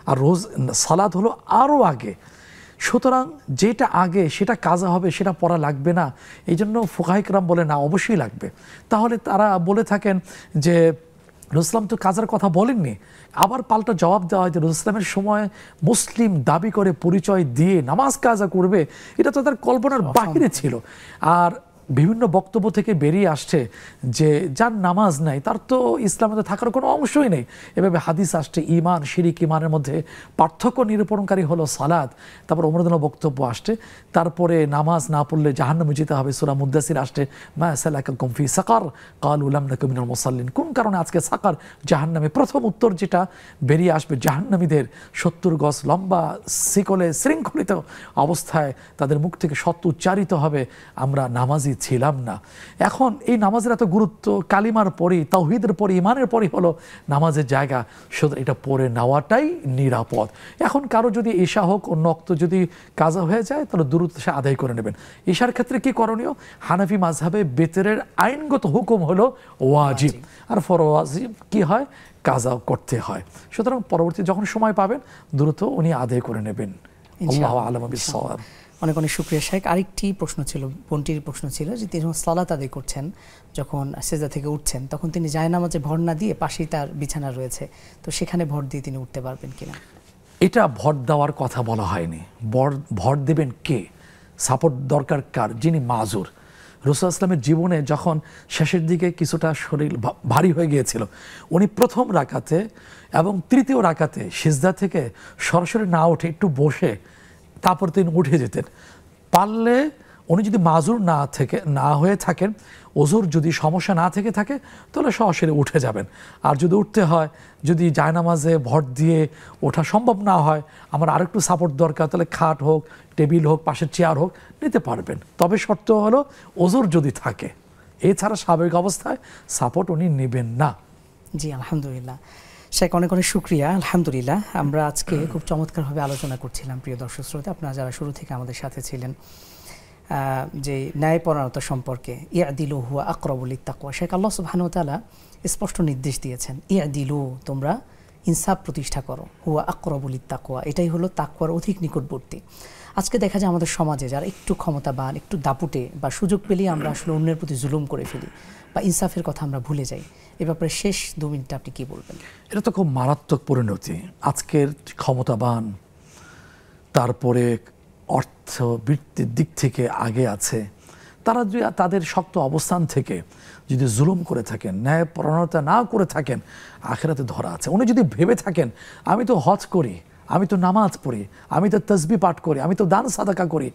[SPEAKER 2] আর রোজ সালাত হলো আরও আগে। সুতরাং যেটা আগে সেটা কাজা হবে, সেটা পড়া লাগবে না। এই জন্য ফুকাহা ইকরাম বলে না, অবশ্যই লাগবে। তাহলে তারা বলে থাকেন যে রসুলাম তো কাজার কথা বলেননি। আবার পাল্টা জবাব দেওয়া হয় যে রসুলামের সময় মুসলিম দাবি করে পরিচয় দিয়ে নামাজ কাজা করবে, এটা তো তার কল্পনার বাহিরে ছিল। আর বিভিন্ন বক্তব্য থেকে বেরিয়ে আসছে যে যার নামাজ নাই তার তো ইসলামে থাকার কোনো অংশই নেই। এভাবে হাদিস আসছে ঈমান শিরিক ঈমানের মধ্যে পার্থক্য নিরূপণকারী হলো সালাত। তারপর ওমরদের বক্তব্য আসছে, তারপরে নামাজ না পড়লে জাহান্নামে যেতে হবে। সূরা মুদ্দাসির আসছে মা সালাকাকুম ফি সাকার ক্বালু লাম নাকু মিনাল মুসাল্লিন, কোন কারণে আজকে সাকার জাহান্নামে? প্রথম উত্তর যেটা বেরিয়ে আসবে, জাহান্নামীদের 70 গজ লম্বা শিকলে শৃঙ্খলিত অবস্থায় তাদের মুখ থেকে সত্য উচ্চারিত হবে, আমরা নামাজি ছিলাম না। এখন এই নামাজের এত গুরুত্ব, কালিমার পরই, তাওহীদের পরই, ইমানের পরই হলো নামাজের জায়গা, সুতরাং এটা পড়ে নেওয়াটাই নিরাপদ। এখন কারো যদি ঈশা হোক অন্য ওয়াক্ত যদি কাজা হয়ে যায় তাহলে দ্রুত সে আদায় করে নেবেন। ঈশার ক্ষেত্রে কি করণীয়? হানাফি মাযহাবে বেতরের আইনগত হুকুম হলো ওয়াজিব, আর ফরওয়াজিব কি হয়? কাজা করতে হয়। সুতরাং পরবর্তী যখন সময় পাবেন দ্রুত উনি আদায় করে নেবেন। আল্লাহু আ'লামু বিস-সাওয়াব।
[SPEAKER 1] অনেক অনেক শুকরিয়া শাইখ। আরেকটি প্রশ্ন ছিল, বোনটির প্রশ্ন ছিল যে তিনি সালাত আদায় করছেন, যখন সেজদা থেকে উঠছেন তখন তিনি জায়নামাজে ভর না দিয়ে পাশেই তার বিছানা রয়েছে, তো সেখানে ভর দিয়ে তিনি উঠতে পারবেন কিনা?
[SPEAKER 2] এটা ভর দেওয়ার কথা বলা হয়নি। ভর দেবেন কে? সাপোর্ট দরকার কার? যিনি মাজুর। রাসূল ইসলামের জীবনে যখন শেষের দিকে কিছুটা শরীর ভারী হয়ে গিয়েছিল, উনি প্রথম রাকাতে এবং তৃতীয় রাকাতে সিজদা থেকে সরাসরি না উঠে একটু বসে তারপর তিনি উঠে যেতেন। পারলে উনি যদি মাজুর না হয়ে থাকেন, ওজুর যদি সমস্যা না থেকে থাকে তাহলে সরাসরি উঠে যাবেন। আর যদি উঠতে হয়, যদি জায়নামাজে ভর দিয়ে ওঠা সম্ভব না হয়, আমার আরেকটু সাপোর্ট দরকার, তাহলে খাট হোক, টেবিল হোক, পাশের চেয়ার হোক, নিতে পারবেন। তবে শর্ত হলো ওজুর যদি থাকে, এছাড়া স্বাভাবিক অবস্থায় সাপোর্ট উনি নেবেন না।
[SPEAKER 1] জি আলহামদুলিল্লাহ শেখ, অনেক অনেক শুকরিয়া। আলহামদুলিল্লাহ আমরা আজকে খুব চমৎকারভাবে আলোচনা করছিলাম প্রিয় দর্শক শ্রোতা, আপনারা যারা শুরু থেকে আমাদের সাথে ছিলেন, যে ন্যায়পরায়ণতা সম্পর্কে। ইয়াদিলু হুয়া আকরাবু লিত্তাকওয়া। শেখ আল্লাহ সুবহানাহু ওয়া তাআলা স্পষ্ট নির্দেশ দিয়েছেন, ইয়াদিলু, তোমরা ইনসাফ প্রতিষ্ঠা করো, হুয়া আকরাবু লিত্তাকওয়া, এটাই হলো তাকওয়ার অধিক নিকটবর্তী। আজকে দেখা যায় আমাদের সমাজে যারা একটু ক্ষমতাবান, একটু দাপুটে বা সুযোগ পেলেই আমরা আসলে অন্যের প্রতি জুলুম করে ফেলি বা ইনসাফের কথা আমরা ভুলে যাই। এ ব্যাপারে শেষ 2 মিনিটে আপনি কি বলবেন?
[SPEAKER 2] এটা তো খুব মারাত্মক পরিণতি। আজকের ক্ষমতাবান, তারপরে অর্থবৃত্তির দিক থেকে আগে আছে, তারা যদি তাদের শক্ত অবস্থান থেকে যদি জুলুম করে থাকেন, ন্যায়পরায়ণতা না করে থাকেন, আখিরাতে ধরা আছে। উনি যদি ভেবে থাকেন আমি তো হজ করি, আমি তো নামাজ পড়ি, আমি তো তসবিহ পাঠ করি, আমি তো দান সাদাকা করি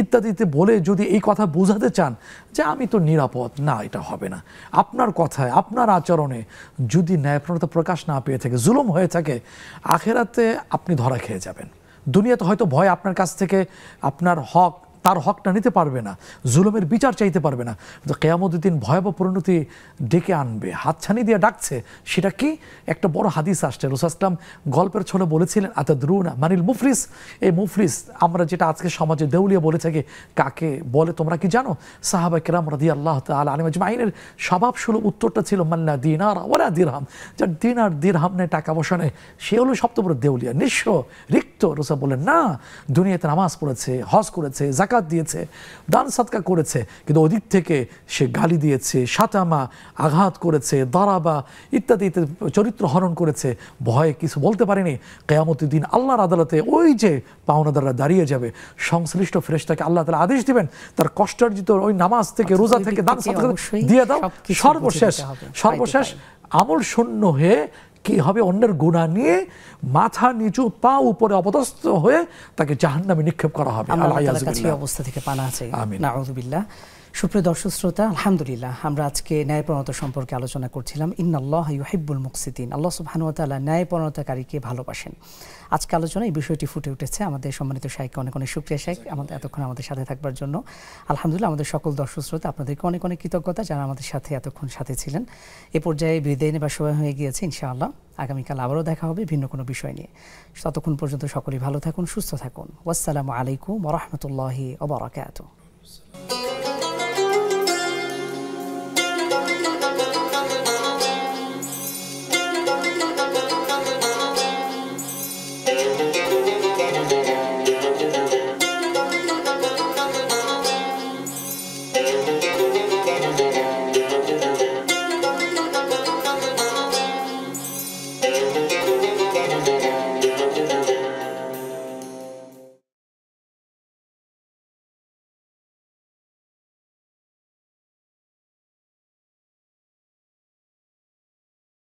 [SPEAKER 2] ইত্যাদিতে বলে যদি এই কথা বোঝাতে চান যে আমি তো নিরাপদ, না, এটা হবে না। আপনার কথায়, আপনার আচরণে যদি ন্যায়পরায়ণতা প্রকাশ না পেয়ে থাকে, জুলুম হয়ে থাকে, আখিরাতে আপনি ধরা খেয়ে যাবেন। দুনিয়াতে হয়তো ভয় আপনার কাছ থেকে আপনার হক তার হকটা নিতে পারবে না, জুলুমের বিচার চাইতে পারবে না। কিয়ামতের দিন ভয়াবহ পরিণতি ডেকে আনবে, হাতছানি দিয়ে ডাকছে। সেটা কি? একটা বড় হাদিস আসছে, রাসূল সাল্লাল্লাহু আলাইহি ওয়াসাল্লাম গল্পের ছলে বলেছিলেন, আতাদরুনা মানিল মুফলিস? এই মুফলিস আমরা যেটা আজকে সমাজে দেউলিয়া বলে থাকি, কাকে বলে তোমরা কি জানো? সাহাবা কেরাম রাদিয়াল্লাহু তাআলা আনহুম আজমাইনের স্বভাবসুলভ উত্তরটা ছিল, মাল্লা দিনার ওয়ালা দিরহাম, যার দিনার দিরহাম নেই, টাকা পয়সা নেই, সে হলো সবচেয়ে বড় দেউলিয়া, নিঃস্ব, রিক্ত। রাসূল বলেন না, দুনিয়াতে নামাজ পড়েছে, হজ করেছে, যাকাত দিয়েছে, দান সাদকা করেছে, কিন্তু ওদিক থেকে সে গালি দিয়েছে, শাতামা, আঘাত করেছে, দারাবা ইত্যাদি ইত্যাদি, চরিত্র হরণ করেছে, ভয়ে কিছু বলতে পারেনি। কিয়ামতের দিন আল্লাহর আদালতে ওই যে পাওনাদাররা দাঁড়িয়ে যাবে, সংশ্লিষ্ট ফেরেশতাকে আল্লাহ তাআলা আদেশ দিবেন তার কষ্টার্জিত ওই নামাজ থেকে, রোজা থেকে, দান সাদকা দিয়ে দাও। সর্বশেষ আমল শূন্য হয়ে কি হবে? অন্যের গুনাহ নিয়ে মাথা নিচু, পা উপরে অপদস্থ হয়ে তাকে জাহান্নামে নিক্ষেপ করা হবে।
[SPEAKER 1] অবস্থা থেকে পানা আছে, নাউযুবিল্লাহ। সুপ্রিয় দর্শক শ্রোতা, আলহামদুলিল্লাহ আমরা আজকে ন্যায়পরায়ণতা সম্পর্কে আলোচনা করছিলাম। ইন্নাল্লাহা ইউহিব্বুল মুকসিতিন, আল্লাহ সুবহানাহু ওয়া তাআলা ন্যায়পরায়ণতাকারীকে ভালোবাসেন। আজকে আলোচনায় এই বিষয়টি ফুটে উঠেছে। আমাদের সম্মানিত শাইখকে অনেক অনেক শুকরিয়া শাইখ, আমাদের এতক্ষণ আমাদের সাথে থাকবার জন্য। আলহামদুলিল্লাহ আমাদের সকল দর্শক শ্রোতা আপনাদেরকে অনেক অনেক কৃতজ্ঞতা যারা আমাদের সাথে এতক্ষণ সাথে ছিলেন। এ পর্যায়ে বিদায় নেবার সময় হয়ে গিয়েছে। ইনশাআল্লাহ আগামীকাল আবারও দেখা হবে ভিন্ন কোনো বিষয় নিয়ে। ততক্ষণ পর্যন্ত সকলেই ভালো থাকুন, সুস্থ থাকুন। ওয়াসসালামু আলাইকুম ওয়া রাহমাতুল্লাহি ওয়া বারাকাতুহু।
[SPEAKER 8] Thank you.